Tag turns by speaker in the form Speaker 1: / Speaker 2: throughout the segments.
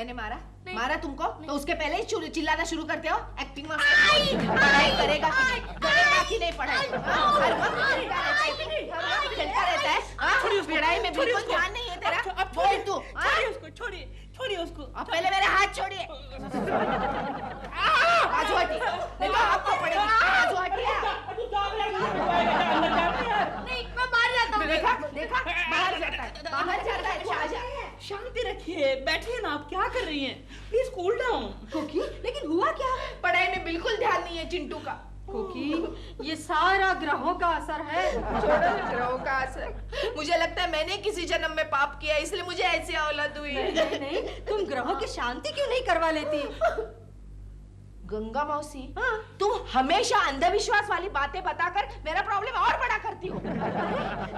Speaker 1: मैंने मारा? मारा तुमको? तो उसके पहले ही चिल्लाना शुरू करते हो? एक्टिंग में पढ़ाई करेगा कि नहीं पढ़ाई? हर वक्त खेलता रहता है। पढ़ाई में बिल्कुल ध्यान नहीं है तेरा। बोल तू।
Speaker 2: छोड़िए उसको।
Speaker 1: अब पहले मेरे हाथ छोड़िए। बाजू हटी, नहीं तो आपको पड़ेगी। बाजू हटिए।
Speaker 3: नहीं, मैं बाहर जाता हूँ।
Speaker 1: देखा बाहर जाता है शाहजहां।
Speaker 2: शांति रखिए, बैठिए ना। आप क्या कर रही हैं? Please cool down.
Speaker 1: कोकी, लेकिन हुआ क्या? पढ़ाई में बिल्कुल ध्यान नहीं है चिंटू का।
Speaker 3: कोकी, ये सारा ग्रहों का असर है।
Speaker 1: छोड़ो ग्रहों का असर। मुझे लगता है मैंने किसी जन्म में पाप किया, इसलिए मुझे ऐसी औलाद हुई।
Speaker 3: नहीं, तुम ग्रहों की शांति क्यों नहीं करवा लेती?
Speaker 1: गंगा मौसी, तुम हमेशा अंधविश्वास वाली बातें बताकर मेरा प्रॉब्लम और बड़ा करती हो।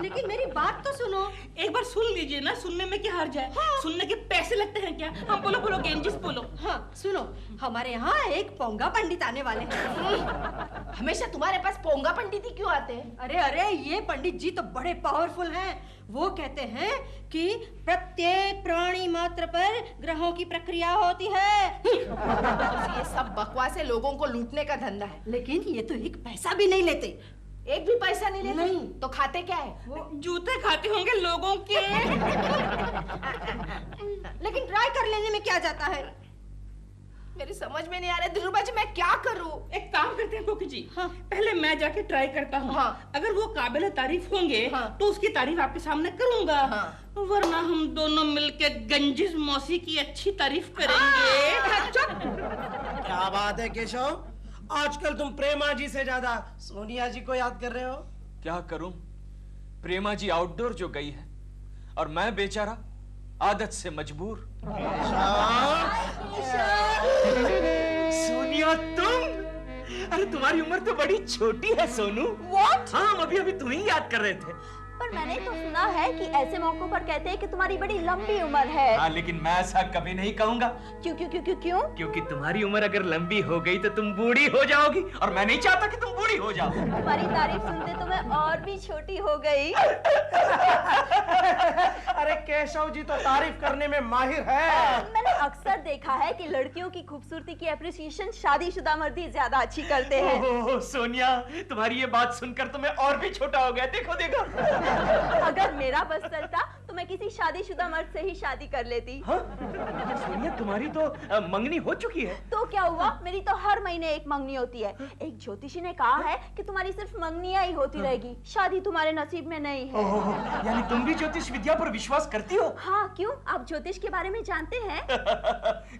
Speaker 3: लेकिन मेरी बात तो सुनो।
Speaker 2: एक बार सुन लीजिए ना, सुनने में क्या हर्ज है? सुनने के पैसे लगते हैं क्या? हम बोलो गेंजिस बोलो।
Speaker 3: हाँ सुनो, हमारे यहाँ एक पोंगा पंडित आने वाले हैं।
Speaker 1: हमेशा तुम्हारे पास पोंगा पंडित ही क्यों आते हैं?
Speaker 3: अरे ये पंडित जी तो बड़े पावरफुल हैं। वो कहते हैं कि प्रत्येक प्राणी मात्र पर ग्रहों की प्रक्रिया होती है।
Speaker 1: ये सब बकवास है, लोगों को लूटने का धंधा है।
Speaker 3: लेकिन ये तो एक पैसा भी नहीं लेते।
Speaker 1: एक भी पैसा नहीं लेते?
Speaker 3: नहीं।
Speaker 1: तो खाते क्या है?
Speaker 2: वो जूते खाते होंगे लोगों के।
Speaker 3: लेकिन ट्राई कर लेने में क्या जाता है?
Speaker 1: मेरी समझ में नहीं आ रहा दिलरुबा जी, मैं क्या करूं?
Speaker 2: एक काम करते हैं कोकी जी।
Speaker 3: हाँ।
Speaker 2: पहले मैं जाके ट्राई करता हूँ।
Speaker 1: हाँ।
Speaker 2: अगर वो काबिल तारीफ होंगे तो उसकी तारीफ आपके सामने करूंगा। वरना हम दोनों मिलके गंजिस मौसी की अच्छी तारीफ करेंगे।
Speaker 4: क्या बात है केशव, आजकल तुम प्रेमा जी से ज्यादा सोनिया जी को याद कर रहे हो।
Speaker 5: क्या करूं, प्रेमा जी आउटडोर जो गई है और मैं बेचारा आदत से मजबूर। सोनिया तुम? अरे तुम्हारी उम्र तो बड़ी छोटी है सोनू।
Speaker 6: What?
Speaker 5: हाँ, हम अभी तुम्हें ही याद कर रहे थे।
Speaker 6: पर मैंने तो सुना है कि ऐसे मौकों पर कहते हैं कि तुम्हारी बड़ी लंबी उम्र है।
Speaker 5: हाँ, लेकिन मैं ऐसा कभी नहीं कहूंगा।
Speaker 6: क्यों क्यों क्यों क्यों क्यों?
Speaker 5: क्योंकि तुम्हारी उम्र अगर लंबी हो गई तो तुम बूढ़ी हो जाओगी और मैं नहीं चाहता कि तुम बूढ़ी हो जाओ।
Speaker 6: तुम्हारी तारीफ सुनते तो मैं और भी छोटी हो गई।
Speaker 4: अरे केशव जी तो तारीफ करने में माहिर है।
Speaker 6: मैंने अक्सर देखा है कि लड़कियों की खूबसूरती की एप्रिसिएशन शादीशुदा मर्द ही ज्यादा अच्छी करते हैं।
Speaker 5: ओह सोनिया, तुम्हारी ये बात सुनकर तो मैं और भी छोटा हो गया। देखो देखो।
Speaker 6: अगर मेरा बस चलता तो मैं किसी शादीशुदा मर्द से ही शादी कर लेती।
Speaker 5: हाँ? सोनिया, तुम्हारी तो मंगनी हो चुकी है।
Speaker 6: तो क्या हुआ, मेरी तो हर महीने एक मंगनी होती है। एक ज्योतिषी ने कहा है कि तुम्हारी सिर्फ मंगनियां ही होती रहेगी, शादी तुम्हारे नसीब में नहीं है।
Speaker 5: यानी तुम भी ज्योतिष विद्या पर विश्वास करती हो?
Speaker 6: हाँ, क्यों? आप ज्योतिष के बारे में जानते हैं?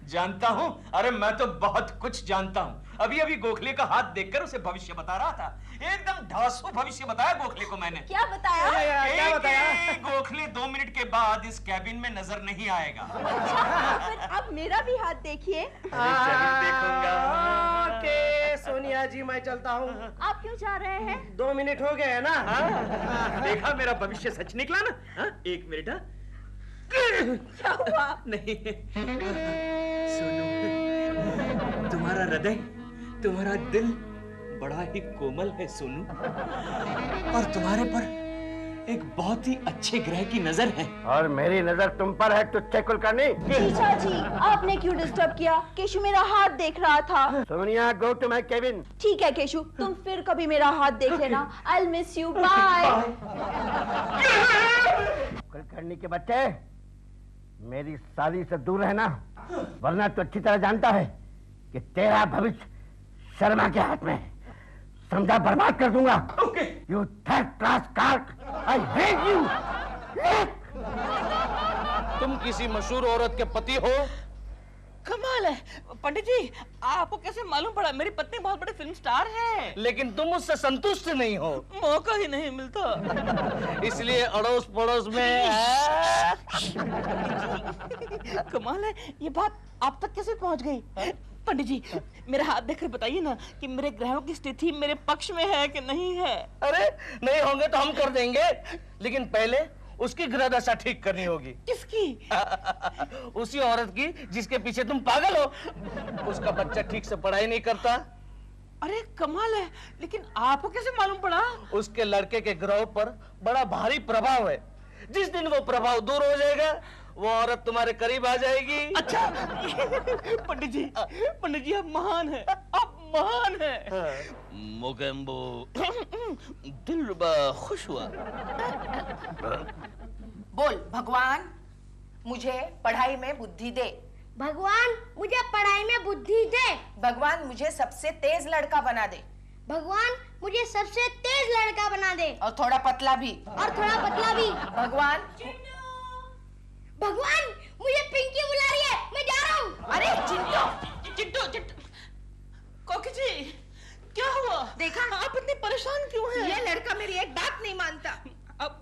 Speaker 5: जानता हूँ। अरे मैं तो बहुत कुछ जानता हूँ। अभी अभी गोखले का हाथ देखकर उसे भविष्य बता रहा था। एकदम ढासू भविष्य बताया गोखले को मैंने।
Speaker 6: क्या बताया?
Speaker 4: क्या बताया?
Speaker 5: गोखले 2 मिनट के बाद इस कैबिन में नजर नहीं आएगा।
Speaker 6: फिर अब मेरा भी हाथ देखिए।
Speaker 5: जरूर देखूंगा।
Speaker 4: ओके सोनिया जी, मैं चलता हूँ।
Speaker 6: आप क्यों जा रहे हैं?
Speaker 4: 2 मिनट हो गए हैं ना।
Speaker 5: देखा, मेरा भविष्य सच निकला ना। हाँ? 1 मिनट। हाँ?
Speaker 6: क्या हुआ?
Speaker 5: नहीं सोनू, तुम्हारा हृदय, तुम्हारा दिल बड़ा ही कोमल है सोनू, और तुम्हारे पर एक बहुत ही अच्छे ग्रह की नजर है।
Speaker 4: और मेरी नजर तुम पर है टुच्चे कुलकर्णी।
Speaker 6: जीजा जी, आपने क्यों डिस्टर्ब किया? केशु मेरा हाथ देख रहा था।
Speaker 4: Sonia, go to my cabin.
Speaker 6: ठीक है केशु, तुम फिर कभी मेरा हाथ देख लेना। I'll miss you, bye।
Speaker 4: Kulkarni के बच्चे, मेरी शादी से दूर रहना, वरना तो अच्छी तरह जानता है कि तेरा भविष्य शर्मा के हाथ में है। समझा? बर्बाद कर दूंगा। You third class cork, I hate you.
Speaker 7: तुम किसी मशहूर औरत के पति हो?
Speaker 2: कमाल है पंडित जी, आपको कैसे मालूम पड़ा? मेरी पत्नी बहुत बड़ी फिल्म स्टार है।
Speaker 7: लेकिन तुम उससे संतुष्ट नहीं हो।
Speaker 2: मौका ही नहीं मिलता।
Speaker 7: इसलिए अड़ोस पड़ोस में
Speaker 2: कमाल है, ये बात आप तक कैसे पहुंच गई? पंडित जी, मेरा हाथ देखकर बताइए ना कि मेरे ग्रहों की स्थिति मेरे पक्ष में है कि नहीं है।
Speaker 7: अरे नहीं होंगे तो हम कर देंगे, लेकिन पहले उसकी ग्रह दशा ठीक करनी होगी।
Speaker 2: किसकी?
Speaker 7: उसी औरत की जिसके पीछे तुम पागल हो। उसका बच्चा ठीक से पढ़ाई नहीं करता।
Speaker 2: अरे कमाल है, लेकिन आपको कैसे मालूम पड़ा?
Speaker 7: उसके लड़के के ग्रह पर बड़ा भारी प्रभाव है। जिस दिन वो प्रभाव दूर हो जाएगा, वो औरत तुम्हारे करीब आ जाएगी।
Speaker 2: अच्छा पंडित जी आप महान हैं, आप महान हैं।
Speaker 7: मोगेम्बो दिलरुबा खुश हुआ।
Speaker 1: बोल भगवान मुझे पढ़ाई में बुद्धि दे।
Speaker 8: भगवान मुझे पढ़ाई में बुद्धि दे।
Speaker 1: भगवान मुझे सबसे तेज लड़का बना दे।
Speaker 8: भगवान मुझे सबसे तेज लड़का बना दे।
Speaker 1: और थोड़ा पतला भी।
Speaker 8: और थोड़ा पतला भी।
Speaker 1: भगवान
Speaker 8: भगवान मुझे पिंकी बुला रही है, मैं जा रहा हूँ।
Speaker 1: अरे
Speaker 2: चिंटू कोकी जी क्या हुआ?
Speaker 1: देखा
Speaker 2: आप इतने परेशान क्यों हैं?
Speaker 1: ये लड़का मेरी एक बात नहीं मानता।
Speaker 2: अब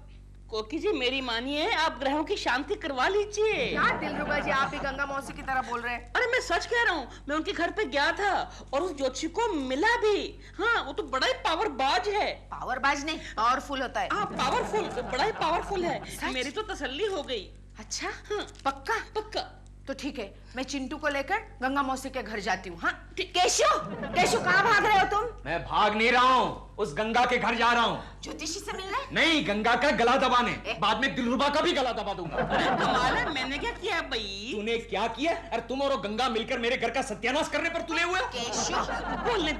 Speaker 2: कोकी जी मेरी मानिए, आप ग्रहों की शांति करवा लीजिए।
Speaker 1: क्या दिलरुबा जी आप भी गंगा मौसी की तरह बोल रहे हैं?
Speaker 2: अरे मैं सच कह रहा हूँ, मैं उनके घर पे गया था और उस ज्योतिषी को मिला भी। हाँ वो तो बड़ा ही पावरबाज है।
Speaker 1: पावरबाज नहीं, पावरफुल होता है।
Speaker 2: हाँ पावरफुल, बड़ा ही पावरफुल है। मेरी तो तसल्ली हो गई।
Speaker 1: अच्छा
Speaker 2: हाँ
Speaker 1: पक्का?
Speaker 2: पक्का।
Speaker 1: तो ठीक है, मैं चिंटू को लेकर गंगा मौसी के घर जाती हूँ। हाँ केशु, केशु कहाँ भाग रहे हो तुम?
Speaker 5: मैं भाग नहीं रहा हूँ, उस गंगा के घर जा रहा हूँ।
Speaker 1: ज्योतिषी से मिलने?
Speaker 5: नहीं, गंगा का गला दबाने। बाद में दिलरुबा का भी गला दबा दूंगा।
Speaker 2: कमाल है, मैंने क्या किया भाई?
Speaker 5: तूने क्या किया? अरे तुम और वो गंगा मिलकर मेरे घर का सत्यानाश करने पर तुले हुए हो।
Speaker 1: केशु
Speaker 2: बोलने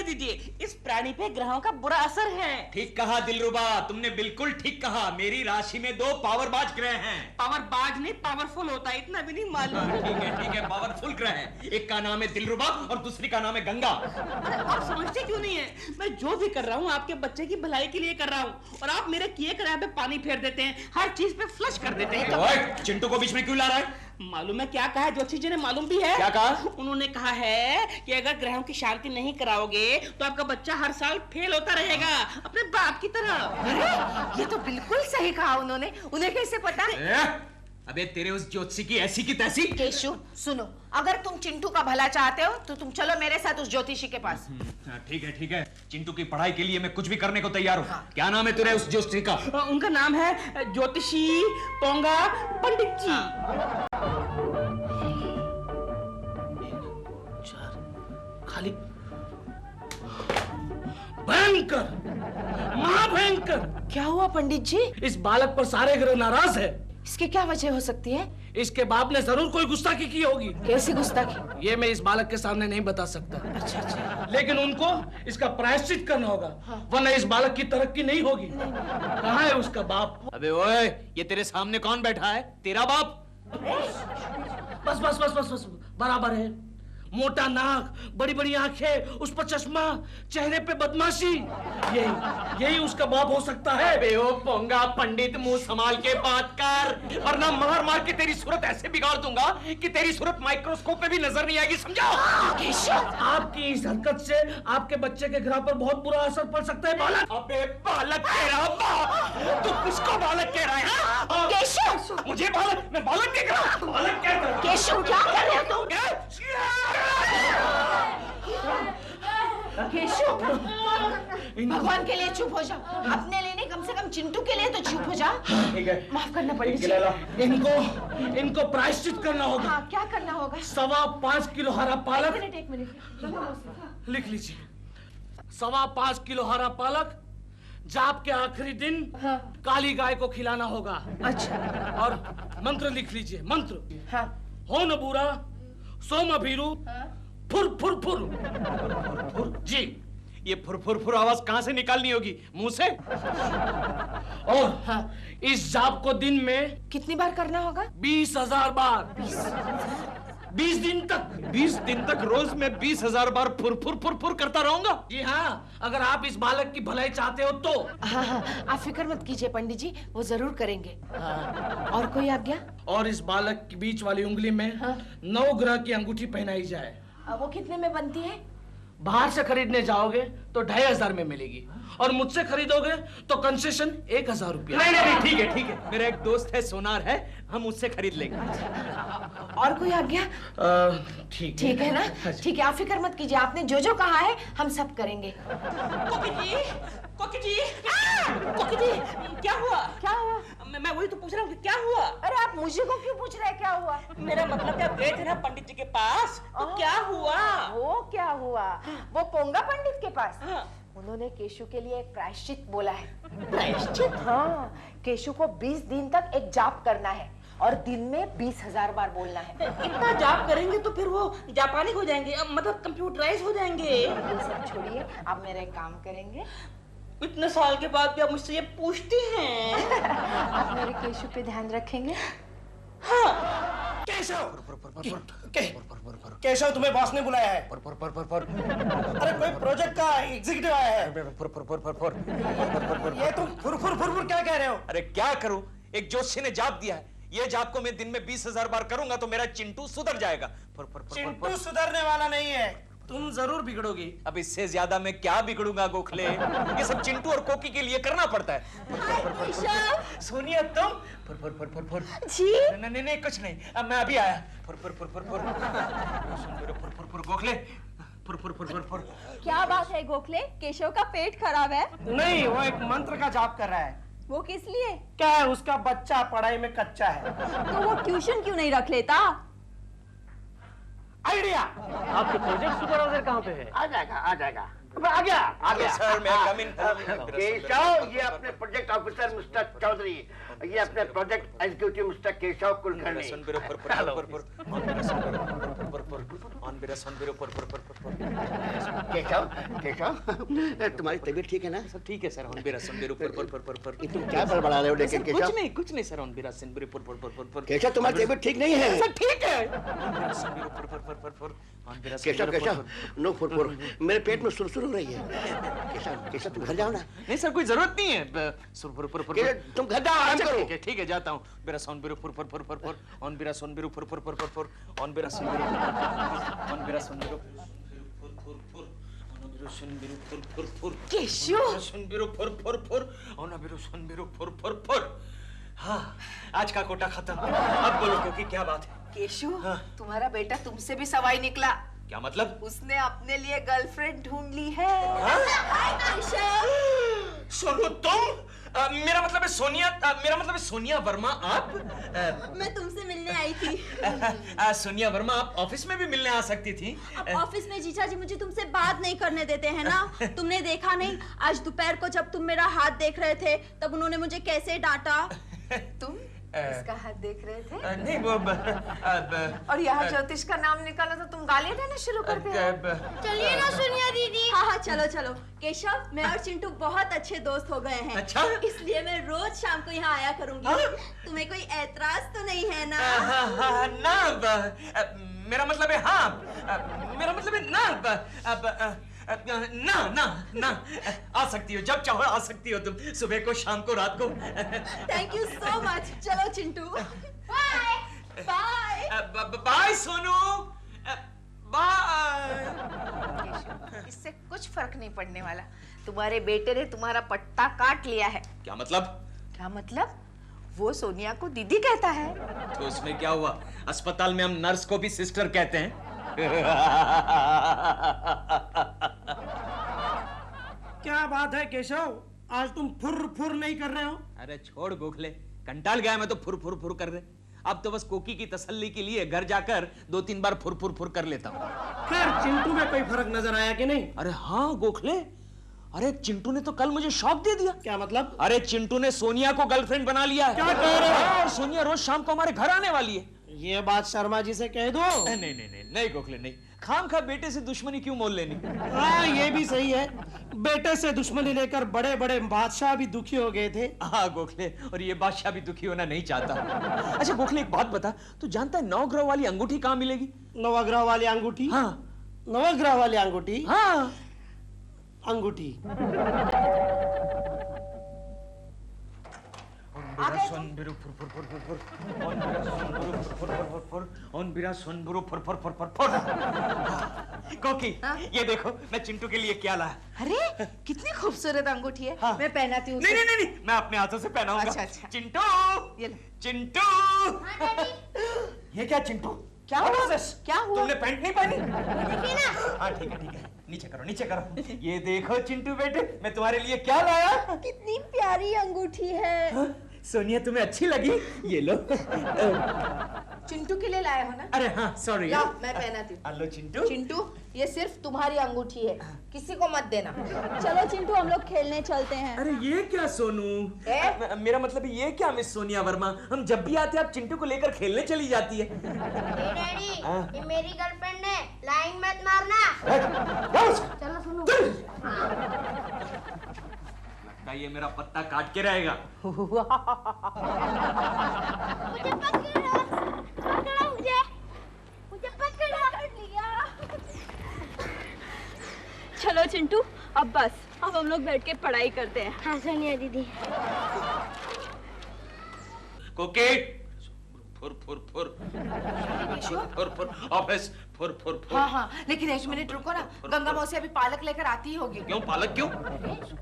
Speaker 2: दीजिए। इस प्राणी पे ग्रहों का बुरा असर है।
Speaker 5: ठीक कहा दिलरुबा, तुमने बिल्कुल ठीक कहा। मेरी राशि में 2 पावरबाज ग्रह हैं।
Speaker 2: पावरबाज नहीं पावरफुल होता है, इतना भी नहीं मालूम।
Speaker 5: ठीक है पावरफुल ग्रह है। एक का नाम है दिलरुबा और दूसरी का नाम है गंगा।
Speaker 2: आप समझते क्यों नहीं है? मैं जो भी कर रहा हूँ आपके बच्चे की भलाई के लिए कर रहा हूँ, और आप मेरे किए कराए पे पानी फेर देते हैं, हर चीज पे फ्लश कर देते हैं।
Speaker 5: ओए, चिंटू को बीच में क्यों ला रहा है?
Speaker 2: मालूम है क्या कहा है ज्योतिषी जी ने? मालूम भी है।
Speaker 5: क्या कहा?
Speaker 2: उन्होंने कहा है कि अगर ग्रहों की शांति नहीं कराओगे तो आपका बच्चा हर साल फेल होता रहेगा, अपने बाप की तरह।
Speaker 1: अरे ये तो बिल्कुल सही कहा उन्होंने। उन्हें कैसे पता?
Speaker 5: अबे तेरे उस ज्योतिषी की ऐसी की तैसी।
Speaker 1: केशु सुनो, अगर तुम चिंटू का भला चाहते हो तो तुम चलो मेरे साथ उस ज्योतिषी के पास।
Speaker 5: ठीक है। चिंटू की पढ़ाई के लिए मैं कुछ भी करने को तैयार हूँ।
Speaker 1: हाँ।
Speaker 5: क्या नाम है तेरे उस ज्योतिषी का?
Speaker 2: उनका नाम है ज्योतिषी पोंगा पंडित जी।
Speaker 7: खाली भयंकर, महाभयंकर।
Speaker 1: क्या हुआ पंडित जी?
Speaker 7: इस बालक पर सारे ग्रह नाराज है।
Speaker 1: इसकी क्या वजह हो सकती है?
Speaker 7: इसके बाप ने जरूर कोई गुस्ताखी की होगी।
Speaker 1: कैसी गुस्ताखी?
Speaker 7: ये मैं इस बालक के सामने नहीं बता सकता।
Speaker 1: अच्छा।
Speaker 7: लेकिन उनको इसका प्रायश्चित करना होगा, वरना इस बालक की तरक्की नहीं होगी। कहाँ है उसका बाप?
Speaker 5: अबे ओए, ये तेरे सामने कौन बैठा है? तेरा बाप?
Speaker 7: बस बराबर है। मोटा नाक, बड़ी बड़ी आंखें, उस पर चश्मा, चेहरे पे बदमाशी, यही उसका बाप हो सकता है।
Speaker 5: बे ओ पोंगा पंडित, मुंह संभाल के बात कर, वरना मार मार के तेरी सूरत ऐसे बिगाड़ दूंगा कि तेरी सूरत माइक्रोस्कोप में भी नजर नहीं आएगी, समझा?
Speaker 7: आपकी इस हरकत से आपके बच्चे के ग्रह पर बहुत बुरा असर पड़ सकता है बालक।
Speaker 5: अबे बालक कह रहा बाप, तू किसको बालक कह रहा है?
Speaker 1: केशु!
Speaker 5: मुझे बालक? मैं बालक कह रहा हूं? बालक कह रहा हूं?
Speaker 1: केशु क्या कर रहे हो तुम? केशु भगवान के लिए चुप हो जाओ, अपने लिए नहीं, कम से कम चिंटू के लिए तो चुप हो जाओ।
Speaker 7: ठीक है,
Speaker 1: माफ करना पंडित जी।
Speaker 7: इनको प्रायश्चित करना होगा।
Speaker 1: हाँ, क्या करना होगा?
Speaker 7: 5.25 किलो हरा पालक।
Speaker 1: एक मिनट
Speaker 7: लिख लीजिए। 5.25 किलो हरा पालक जाप के आखिरी दिन काली गाय को खिलाना होगा।
Speaker 1: अच्छा।
Speaker 7: और मंत्र लिख लीजिए। मंत्र
Speaker 1: हाँ।
Speaker 7: हो न बुरा सोम अभीरू फुर फुर फुर। जी,
Speaker 5: ये फुर फुर फुर आवाज कहां से निकालनी होगी? मुंह से?
Speaker 7: और इस जाप को दिन में
Speaker 1: कितनी बार करना होगा?
Speaker 7: 20,000 बार। 20 दिन तक।
Speaker 5: 20 दिन तक रोज मैं 20,000 बार फुर फुर फुर फुर करता रहूंगा।
Speaker 7: जी हाँ, अगर आप इस बालक की भलाई चाहते हो तो।
Speaker 1: हाँ, आप फिक्र मत कीजिए पंडित जी, वो जरूर करेंगे। और कोई आज्ञा?
Speaker 7: और इस बालक की बीच वाली उंगली में 9 ग्रह की अंगूठी पहनाई जाए।
Speaker 1: वो कितने में बनती है?
Speaker 7: बाहर से खरीदने जाओगे तो 2,500 में मिलेगी, और मुझसे खरीदोगे तो कंसेशन 1,000 रुपया।
Speaker 5: नहीं, ठीक है। मेरा एक दोस्त है सोनार है, हम उससे खरीद लेंगे।
Speaker 1: और कोई आज्ञा? ठीक है ना? ठीक है, आप फिक्र मत कीजिए, आपने जो जो कहा है हम सब करेंगे।
Speaker 2: कोकी जी, क्या हुआ? मैं वही तो पूछ रहा हूँ कि क्या हुआ?
Speaker 1: अरे आप मुझे को क्यों पूछ रहे हैं क्या हुआ?
Speaker 2: मेरा मतलब आप गए थे ना पंडित जी के पास, तो क्या हुआ?
Speaker 1: वो क्या हुआ? वो पोंगा पंडित के पास
Speaker 2: हाँ।
Speaker 1: उन्होंने केशु के लिए एक प्रायश्चित बोला है।
Speaker 2: प्रायश्चित?
Speaker 1: हाँ, केशु को 20 दिन तक एक जाप करना है और दिन में 20,000 बार बोलना है।
Speaker 2: इतना जाप करेंगे तो फिर वो जापानी हो जाएंगे, मतलब कंप्यूटराइज हो जाएंगे।
Speaker 1: ये सब छोड़िए, आप मेरा एक काम करेंगे।
Speaker 2: इतने साल के बाद भी आप मुझसे ये पूछती हैं?
Speaker 1: आप मेरे केशव पे ध्यान रखेंगे?
Speaker 2: हाँ।
Speaker 7: केशव, तुम्हें बॉस ने बुलाया है। अरे कोई प्रोजेक्ट का एग्जीक्यूटिव आया है। ये तुम फुर क्या कह रहे हो?
Speaker 5: अरे क्या करूं, एक जोशी ने जाप दिया है, ये जाप को मैं दिन में 20,000 बार करूंगा तो मेरा चिंटू सुधर जाएगा।
Speaker 7: चिंटू सुधरने वाला नहीं है, तुम जरूर बिगड़ोगी।
Speaker 5: अब इससे ज्यादा मैं क्या बिगड़ूंगा गोखले, ये सब चिंटू और कोकी के लिए करना पड़ता है। सोनिया तुम
Speaker 6: जी
Speaker 5: नहीं कुछ नहीं, अब मैं अभी आया। गोखले
Speaker 6: क्या बात है गोखले, केशव का पेट खराब है?
Speaker 7: नहीं, वो एक मंत्र का जाप कर रहा है।
Speaker 6: वो किस लिए?
Speaker 7: क्या है, उसका बच्चा पढ़ाई में कच्चा है।
Speaker 6: तो वो ट्यूशन क्यों नहीं रख लेता?
Speaker 7: आइडिया।
Speaker 9: आपके प्रोजेक्ट सुपरवाइजर कहाँ पे है?
Speaker 4: आ जाएगा आ गया
Speaker 5: सर, मैं कम इन
Speaker 4: केशव, ये अपने प्रोजेक्ट ऑफिसर मिस्टर चौधरी, ये अपने project executive mister Keshav Kulkarni. Keshav, तुम्हारी तबीयत ठीक है ना?
Speaker 5: सब ठीक है सर।
Speaker 4: तुम क्या बड़बड़ा रहे हो लेकिन केशव?
Speaker 5: कुछ नहीं सर।
Speaker 4: केशव, तुम्हारी तबीयत ठीक नहीं है।
Speaker 5: सब ठीक है।
Speaker 4: केशव, नो फुरफुर, मेरे पेट में सुरसुर हो रही है। केशव, तुम घर जाओ ना।
Speaker 5: नहीं सर, कोई जरूरत नहीं है।
Speaker 4: तुम घर जाओ, आराम करो।
Speaker 5: ठीक है, जाता हूँ। मेरा सोन बिरु फुर फुर फुर फुर फुर ऑन मेरा सोन बिरु फुर फुर फुर फुर फुर ऑन मेरा सोन बिरु ऑन मेरा सोन बिरु फुर फुर फुर ऑन मेरा सोन बिरु फुर फुर फुर
Speaker 1: केशव,
Speaker 5: सोन बिरु फुर फुर फुर ऑन मेरा सोन बिरु फुर फुर फुर। हाँ, आज का कोटा खत्म। अब बोलो क्योंकि क्या बात है?
Speaker 1: केशव, तुम्हारा बेटा तुमसे भी सवाई निकला।
Speaker 5: क्या मतलब?
Speaker 1: उसने अपने लिए गर्लफ्रेंड ढूंढ ली है।
Speaker 5: सोनू तुम? मेरा मतलब है सोनिया, मेरा मतलब है सोनिया वर्मा आप?
Speaker 6: मैं तुमसे मिलने आई थी।
Speaker 5: सोनिया वर्मा आप ऑफिस में भी मिलने आ सकती थी।
Speaker 6: अब ऑफिस में जीजा जी मुझे तुमसे बात नहीं करने देते हैं ना। तुमने देखा नहीं, आज दोपहर को जब तुम मेरा हाथ देख रहे थे तब उन्होंने मुझे कैसे डांटा।
Speaker 1: तुम इसका हाथ देख रहे थे?
Speaker 5: नहीं वो
Speaker 1: और यहाँ ज्योतिष का नाम निकाला तो तुम गाली देना शुरू कर दिया।
Speaker 8: चलिए ना सोनिया दीदी।
Speaker 6: हाँ, चलो। केशव, मैं और चिंटू बहुत अच्छे दोस्त हो गए हैं।
Speaker 5: अच्छा?
Speaker 6: इसलिए मैं रोज शाम को यहाँ आया करूंगी। तुम्हें कोई ऐतराज तो नहीं है ना?
Speaker 5: ना, मेरा मतलब है हाँ, मेरा मतलब है ना, ना आ सकती हो, जब चाहो आ सकती हो तुम, सुबह को, शाम को, रात को।
Speaker 6: Thank you so much. चलो Chintu, bye
Speaker 5: bye Sonu, bye.
Speaker 1: इससे कुछ फर्क नहीं पड़ने वाला। तुम्हारे बेटे ने तुम्हारा पट्टा काट लिया है।
Speaker 5: क्या मतलब?
Speaker 1: क्या मतलब? वो सोनिया को दीदी कहता है।
Speaker 5: तो उसमें क्या हुआ? अस्पताल में हम नर्स को भी सिस्टर कहते हैं।
Speaker 7: क्या बात है केशव, आज तुम फुर नहीं कर रहे हो?
Speaker 5: अरे छोड़ गोखले, कंटाल गया मैं तो फुर फुर कर रहे। अब तो बस कोकी की तसल्ली के लिए घर जाकर 2-3 बार फुर कर लेता हूँ।
Speaker 7: खैर, चिंटू में कोई फर्क नजर आया कि नहीं?
Speaker 5: अरे हाँ गोखले, अरे चिंटू ने तो कल मुझे शॉक दे दिया।
Speaker 7: क्या मतलब?
Speaker 5: अरे चिंटू ने सोनिया को गर्लफ्रेंड बना लिया है।
Speaker 7: क्या कह रहे हो?
Speaker 5: और सोनिया रोज शाम को हमारे घर आने वाली है।
Speaker 7: ये बात शर्मा जी से कह दो।
Speaker 5: नहीं गोखले नहीं, खामखा बेटे से दुश्मनी क्यों मोल लेनी।
Speaker 7: हाँ, ये भी सही है। बेटे से दुश्मनी लेकर बड़े बड़े बादशाह भी दुखी हो गए थे।
Speaker 5: हाँ गोखले, और ये बादशाह भी दुखी होना नहीं चाहता। अच्छा गोखले, एक बात बता, तू जानता है नवग्रह वाली अंगूठी कहाँ मिलेगी?
Speaker 7: नवग्रह वाली अंगूठी?
Speaker 5: हाँ।
Speaker 7: नवग्रह वाली अंगूठी?
Speaker 5: हाँ।
Speaker 7: अंगूठी।
Speaker 5: कोकी, ये देखो मैं चिंटू के लिए क्या लाया।
Speaker 1: अरे कितनी खूबसूरत अंगूठी है।
Speaker 5: हाँ।
Speaker 1: मैं पहनाती हूँ।
Speaker 5: नहीं, मैं अपने हाथों से पहनाऊंगा।
Speaker 1: अच्छा।
Speaker 5: चिंटू,
Speaker 1: ये लो।
Speaker 5: चिंटू। ये क्या चिंटू?
Speaker 1: क्या हुआ? क्या हुआ?
Speaker 5: तुमने पैंट नहीं पहनी?
Speaker 8: देखिए ना।
Speaker 5: हाँ ठीक है, नीचे करो। ये देखो चिंटू बेटे, मैं तुम्हारे लिए क्या लाया।
Speaker 6: कितनी प्यारी अंगूठी है।
Speaker 5: सोनिया तुम्हें अच्छी लगी? ये लो।
Speaker 1: चिंटू के लिए लाए हो ना?
Speaker 5: अरे हाँ सॉरी।
Speaker 1: लाओ मैं पहनाती हूँ।
Speaker 5: हेलो चिंटू।
Speaker 1: चिंटू ये सिर्फ तुम्हारी अंगूठी है, किसी को मत देना।
Speaker 6: चलो चिंटू हम लोग खेलने चलते हैं।
Speaker 5: अरे ये क्या सोनू? मेरा मतलब ये क्या मिस सोनिया वर्मा, हम जब भी आते हैं आप चिंटू को लेकर खेलने चली जाती है।
Speaker 8: डैडी ये मेरी गर्लफ्रेंड है, लाइन मत मारना। चलो सुनो।
Speaker 5: लगता है ये मेरा पत्ता काट के रहेगा।
Speaker 8: मुझे पकड़ो मुझे पकड़ लिया।
Speaker 6: चलो चिंटू अब बस, अब हम लोग बैठ के पढ़ाई करते हैं।
Speaker 8: हाँ सोनिया दीदी।
Speaker 5: कोके फुर फुर फुर फुर फुर ऑफिस फुर फुर फुर।
Speaker 1: हाँ हाँ लेकिन एक मिनट रुको ना, गंगा मौसी अभी पालक लेकर आती ही होगी।
Speaker 5: क्यों पालक क्यों?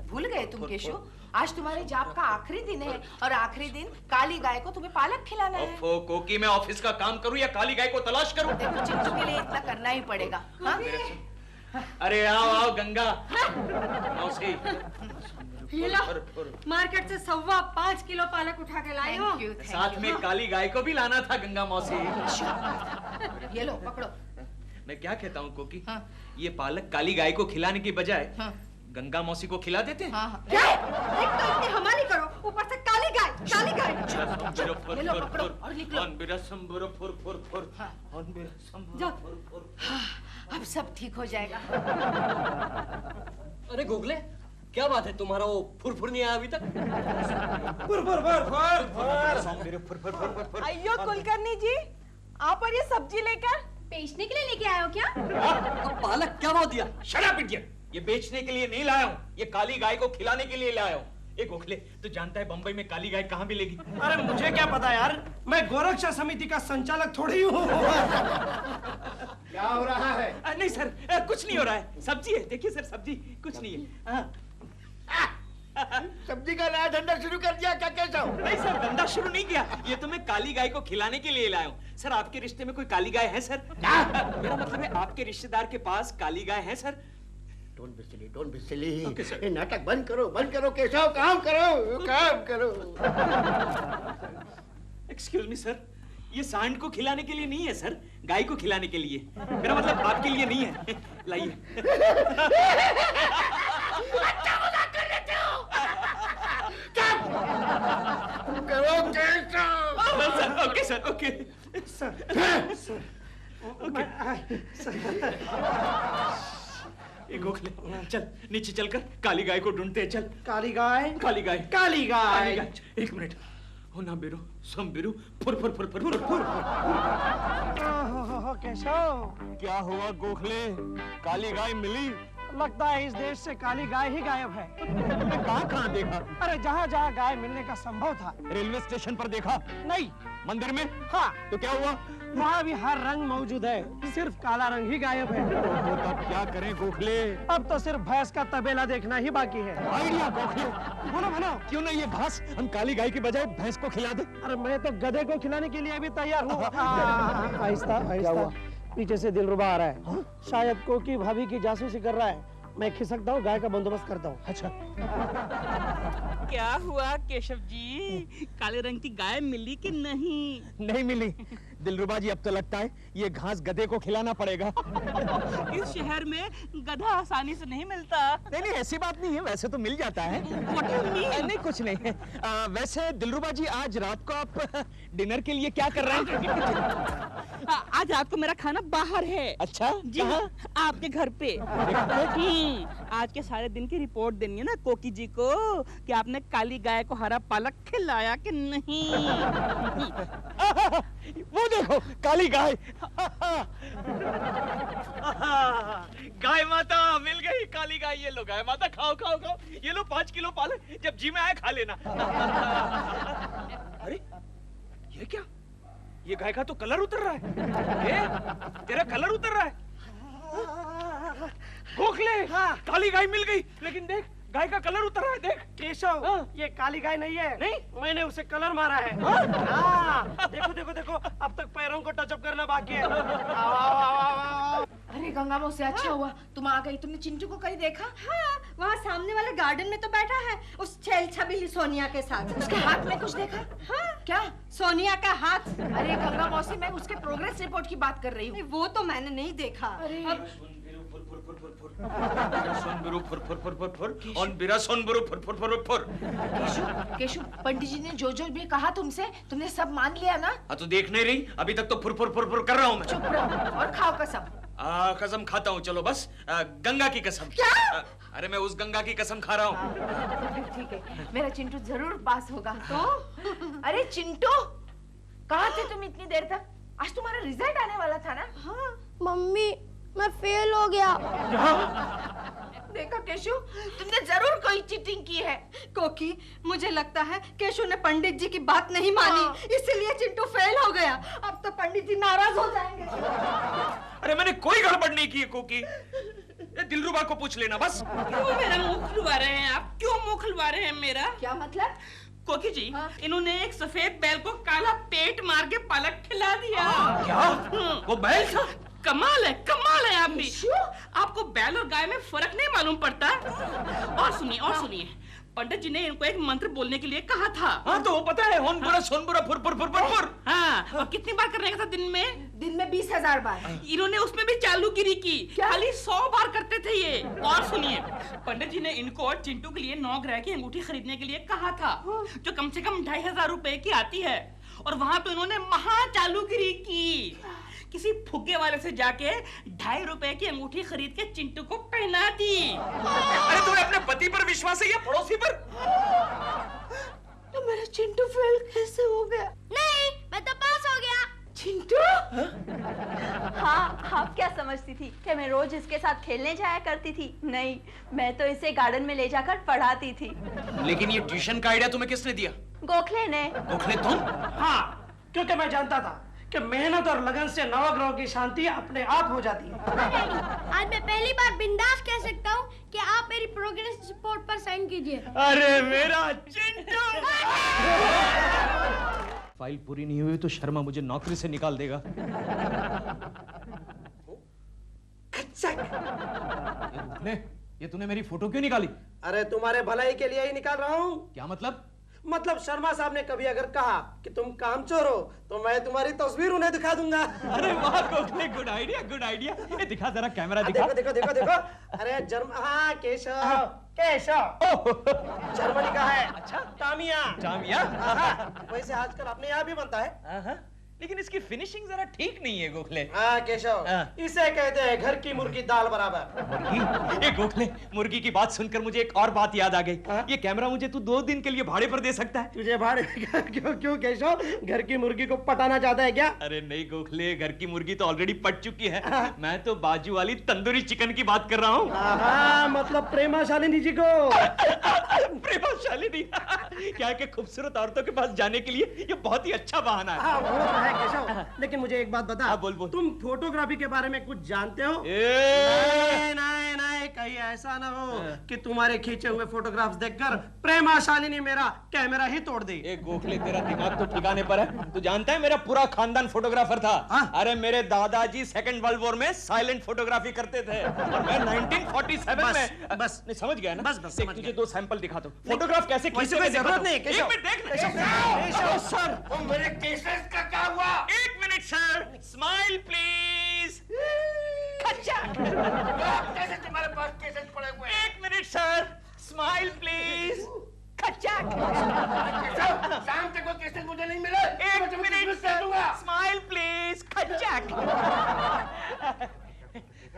Speaker 1: भूल गए तुम केशु, आज तुम्हारे जॉब का आखिरी दिन है और आखिरी दिन काली गाय को तुम्हें पालक खिलाना है।
Speaker 5: ओफो कोकी, मैं ऑफिस का काम करूं या काली गाय को तलाश करूं?
Speaker 1: देखो चिंटू के लिए इतना करना ही पड़ेगा। हाँ?
Speaker 5: अरे आओ आओ गंगा मौसी।
Speaker 3: ये लो, मार्केट से 5.25 किलो पालक उठा के लाई हो।
Speaker 5: साथ में काली गाय को भी लाना था गंगा मौसी।
Speaker 1: ये लो पकड़ो।
Speaker 5: मैं क्या कहता हूँ कोकी,
Speaker 1: हाँ।
Speaker 5: ये पालक काली गाय को खिलाने की बजाय
Speaker 1: हाँ।
Speaker 5: गंगा मौसी को खिला देते हैं।
Speaker 1: हाँ हाँ।
Speaker 3: क्या? एक तो इतनी हमारी करो, ऊपर से काली गाय, काली गाय।
Speaker 1: ये लो पकड़ो और निकलो। अब सब ठीक हो जाएगा।
Speaker 9: अरे गोगले, क्या बात है, तुम्हारा वो फुरफुर नहीं आया अभी तक?
Speaker 2: अयो कुलकर्णी जी, आप और ये सब्जी लेकर
Speaker 3: बेचने के लिए लेके आए हो क्या?
Speaker 9: अब पालक क्या भाव दिया?
Speaker 5: Shut up idiot! ये बेचने के लिए नहीं लाया हूँ, ये काली गाय को खिलाने के लिए लाया हूँ। ए गोखले, तू जानता है बंबई में काली गाय कहाँ मिलेगी?
Speaker 7: अरे मुझे क्या पता यार, मैं गोरक्षा समिति का संचालक थोड़ी हूँ।
Speaker 4: क्या हो रहा है?
Speaker 5: नहीं सर, कुछ नहीं हो रहा है, सब्जी है। देखिए सर, सब्जी कुछ नहीं है। हाँ।
Speaker 4: सब्जी का नया धंधा शुरू कर दिया क्या केशव?
Speaker 5: नहीं सर, धंधा शुरू नहीं किया, ये तो मैं काली गाय को खिलाने के लिए लाया हूँ। सर आपके रिश्ते में कोई काली गाय है सर? मेरा मतलब है आपके रिश्तेदार के पास काली गाय है सर?
Speaker 4: Don't be silly. ये नाटक बंद करो केशव, काम करो।
Speaker 5: एक्सक्यूज मी सर, ये सांड को खिलाने के लिए नहीं है सर, गाय को खिलाने के लिए। मेरा मतलब आपके लिए नहीं है। लाइए।
Speaker 4: करो Keshav.
Speaker 5: Sir okay sir okay
Speaker 7: sir
Speaker 5: ये गोखले, चल नीचे चलकर काली गाय को ढूंढते हैं। चल
Speaker 7: काली गाय,
Speaker 5: काली गाय,
Speaker 7: काली गाय।
Speaker 5: एक मिनट, हो ना बिरू सम बिरू फुर फुर फुर फुर फुर फुर।
Speaker 7: केशव,
Speaker 9: क्या हुआ गोखले, काली गाय मिली?
Speaker 7: लगता है इस देश से काली गाय ही गायब है।
Speaker 9: तुमने कहाँ देखा?
Speaker 7: अरे जहाँ जहाँ गाय मिलने का संभव था।
Speaker 9: रेलवे स्टेशन पर देखा?
Speaker 7: नहीं।
Speaker 9: मंदिर में?
Speaker 7: हाँ।
Speaker 9: तो क्या हुआ?
Speaker 7: वहाँ भी हर रंग मौजूद है, सिर्फ काला रंग ही गायब है।
Speaker 9: तो तब क्या करें गोखले?
Speaker 7: अब तो सिर्फ भैंस का तबेला देखना ही बाकी है।
Speaker 9: आइडिया गोखले,
Speaker 7: बोलो।
Speaker 9: क्यों नहीं ये घास हम काली गाय की बजाय भैंस को खिला दे?
Speaker 7: अरे मैं तो गधे को खिलाने के लिए भी तैयार हूँ। आहिस्ता आहिस्ता, पीछे से दिलरुबा आ रहा है। शायद कोकी भाभी की जासूसी कर रहा है। मैं खिसकता हूँ, गाय का बंदोबस्त करता हूँ।
Speaker 9: अच्छा।
Speaker 2: क्या हुआ केशव जी, काले रंग की गाय मिली कि नहीं?
Speaker 9: नहीं मिली दिलरुबा जी, अब तो लगता है ये घास गधे को खिलाना पड़ेगा।
Speaker 2: इस शहर में गधा आसानी से नहीं मिलता।
Speaker 9: नहीं ऐसी बात नहीं है, वैसे तो मिल जाता है।
Speaker 2: What do you mean?
Speaker 9: नहीं कुछ नहीं। वैसे दिलरुबा जी, आज रात को आप डिनर के लिए क्या कर रहे हैं?
Speaker 2: आज रात को मेरा खाना बाहर है।
Speaker 9: अच्छा,
Speaker 2: जी हाँ, आपके घर पे। आज के सारे दिन की रिपोर्ट देनी है ना कोकी जी को कि आपने काली गाय को हरा पालक खिलाया कि नहीं।
Speaker 9: वो देखो काली गाय।
Speaker 5: गाय माता मिल गई, काली गाय। ये लो गाय माता, खाओ खाओ खाओ। ये लो 5 किलो पालक, जब जी में आए खा लेना। अरे ये क्या, ये गाय का तो कलर उतर रहा है। तेरा कलर उतर रहा है गोखले। काली गाय मिल गई, लेकिन देख गाय का कलर उतर रहा है। देख
Speaker 7: केशव, ये काली गाय नहीं है।
Speaker 5: नहीं?
Speaker 7: मैंने उसे कलर मारा है। देखो, अब तक पैरों को टचअप करना बाकी है। आओ।
Speaker 1: अरे गंगा मौसी, अच्छा हुआ तुम आ गई। तुमने चिंटू को कहीं देखा?
Speaker 3: हाँ, वहाँ सामने वाले गार्डन में तो बैठा है उस छेल छबीली सोनिया के साथ।
Speaker 1: उसके हाथ में कुछ देखा?
Speaker 3: हाँ,
Speaker 1: क्या?
Speaker 3: सोनिया का हाथ।
Speaker 1: अरे गंगा मौसी, मैं उसके प्रोग्रेस रिपोर्ट की बात कर रही हूँ।
Speaker 3: वो तो मैंने नहीं देखा।
Speaker 1: अरे केशु, पंडित जी ने जो भी कहा तुमसे, तुमने सब मान लिया ना?
Speaker 5: हाँ तो देख नहीं रही? अभी तक तो फुर फुर फुर फुर कर रहा हूँ मैं।
Speaker 1: चुप रहो और खाओ कसम।
Speaker 5: कसम खाता हूँ, चलो बस। गंगा की कसम।
Speaker 1: क्या?
Speaker 5: अरे मैं उस गंगा की कसम खा रहा हूँ।
Speaker 1: ठीक है, मेरा चिंटू जरूर पास होगा। तो अरे चिंटू, कहाँ थे तुम इतनी देर तक? आज तुम्हारा रिजल्ट आने वाला था ना?
Speaker 8: हाँ मम्मी, मैं फेल हो गया।
Speaker 1: देखा केशु, तुमने जरूर कोई चीटिंग की है।
Speaker 3: कोकी, मुझे लगता है केशु ने पंडित जी की बात नहीं मानी, इसीलिए चिंटू फेल हो गया। अब तो पंडित जी नाराज हो जाएंगे।
Speaker 5: अरे मैंने कोई गड़बड़ नहीं की है कोकी। दिलरुबा को पूछ लेना बस।
Speaker 2: क्यों मेरा मुंह खुलवा रहे हैं आप? क्यों मुंह खुलवा रहे हैं मेरा?
Speaker 1: क्या मतलब?
Speaker 2: कोकी जी, इन्होंने एक सफेद बैल को काला पेट मार के पालक खिला दिया।
Speaker 5: क्या? वो बैल था?
Speaker 2: कमाल है आप भी। आपको बैल और गाय में फर्क नहीं मालूम पड़ता? और सुनिए, पंडित जी ने इनको एक मंत्र बोलने के लिए कहा था।
Speaker 5: हाँ तो वो पता है, होनपुरा सोनपुरा फुर फुर फुर फुर फुर।
Speaker 2: हाँ, और कितनी बार करने का था दिन में?
Speaker 1: दिन में 20,000 बार।
Speaker 2: इन्होंने उसमें भी चालूगिरी की। खाली 100 बार करते थे ये। और सुनिए, पंडित जी ने इनको और चिंटू के लिए 9 ग्रह की अंगूठी खरीदने के लिए कहा था, जो कम से कम 2,500 रुपए की आती है। और वहाँ पे उन्होंने महा चालूगिरी की। किसी फुग्गे वाले से जाके 2.5 रुपए की अंगूठी खरीद के चिंटू को पहना दी।
Speaker 5: अरे तुम्हें अपने पति पर विश्वास है या पड़ोसी पर?
Speaker 1: तो मेरा चिंटू फेल कैसे हो गया?
Speaker 8: नहीं, मैं तो पास हो गया।
Speaker 1: चिंटू?
Speaker 6: हाँ, आप क्या समझती थी कि मैं रोज इसके साथ खेलने जाया करती थी? नहीं, मैं तो इसे गार्डन में ले जाकर पढ़ाती थी।
Speaker 5: लेकिन ये ट्यूशन का आइडिया तुम्हें किसने दिया?
Speaker 6: गोखले ने।
Speaker 5: गोखले तुम?
Speaker 7: हाँ, क्योंकि मैं जानता था कि मेहनत और लगन से नवग्रहों की शांति अपने आप हो जाती है।
Speaker 8: आज मैं पहली बार बिंदास कह सकता हूँ कि आप मेरी प्रोग्रेस रिपोर्ट पर साइन कीजिए।
Speaker 5: अरे मेरा चिंटू! फाइल पूरी नहीं हुई तो शर्मा मुझे नौकरी से निकाल देगा। ये तूने मेरी फोटो क्यों निकाली?
Speaker 7: अरे तुम्हारे भलाई के लिए ही निकाल रहा हूँ।
Speaker 5: क्या मतलब?
Speaker 7: मतलब शर्मा साहब ने कभी अगर कहा कि तुम कामचोर हो तो मैं तुम्हारी तस्वीर उन्हें दिखा दूंगा।
Speaker 5: अरे वाह गोखले, गुड आइडिया। ये दिखा जरा, कैमरा दिखा।
Speaker 7: देखो। अरे हाँ, केशव जर्मनी का है।
Speaker 5: अच्छा,
Speaker 7: टामिया। वैसे आजकल अपने यहाँ भी बनता है।
Speaker 5: लेकिन इसकी फिनिशिंग जरा ठीक नहीं है गोखले।
Speaker 7: हाँ केशव, इसे कहते हैं घर की मुर्गी दाल बराबर।
Speaker 5: मुर्गी? ये गोखले, मुर्गी की बात सुनकर मुझे एक और बात याद आ गई। ये कैमरा मुझे तू 2 दिन के लिए भाड़े पर दे सकता है?
Speaker 7: तुझे भाड़े? क्यों केशव, घर की मुर्गी को पटाना चाहता है क्या?
Speaker 5: अरे नहीं गोखले, घर की मुर्गी तो ऑलरेडी पट चुकी है। मैं तो बाजू वाली तंदूरी चिकन की बात कर रहा हूँ।
Speaker 7: मतलब प्रेमा शालिनी जी को।
Speaker 5: प्रेमा शालिनी? क्या है कि खूबसूरत औरतों के पास जाने के लिए ये बहुत ही अच्छा बहाना है।
Speaker 7: केशव, लेकिन मुझे एक बात बता।
Speaker 5: बोल।
Speaker 7: तुम फोटोग्राफी के बारे में कुछ जानते हो? नहीं, कहीं ऐसा ना हो कि तुम्हारे खींचे हुए फोटोग्राफ्स देखकर प्रेमा शालिनी मेरा कैमरा ही तोड़ दे।
Speaker 5: एक गोखले, तेरा दिमाग तो ठिकाने पर है। तू जानता है मेरा पूरा खानदान फोटोग्राफर था। अरे मेरे दादाजी 2nd वर्ल्ड वॉर में साइलेंट फोटोग्राफी करते थे और मैं 1947 में।
Speaker 7: बस
Speaker 5: नहीं, समझ गया ना?
Speaker 7: बस
Speaker 5: तुझे 2 सैंपल दिखा दो। फोटोग्राफ कैसे खींचते हैं
Speaker 7: जरूरत नहीं।
Speaker 5: एक मिनट देख।
Speaker 4: सर, मेरे केसेस का क्या हुआ?
Speaker 5: 1 मिनट सर, स्माइल प्लीज।
Speaker 4: कैसे तुम्हारे पास केसेस पड़े हुए हैं?
Speaker 5: 1 मिनट सर, स्माइल प्लीज।
Speaker 4: शाम तक वो केसेस मुझे नहीं मिले।
Speaker 5: 1 minute sir, smile please.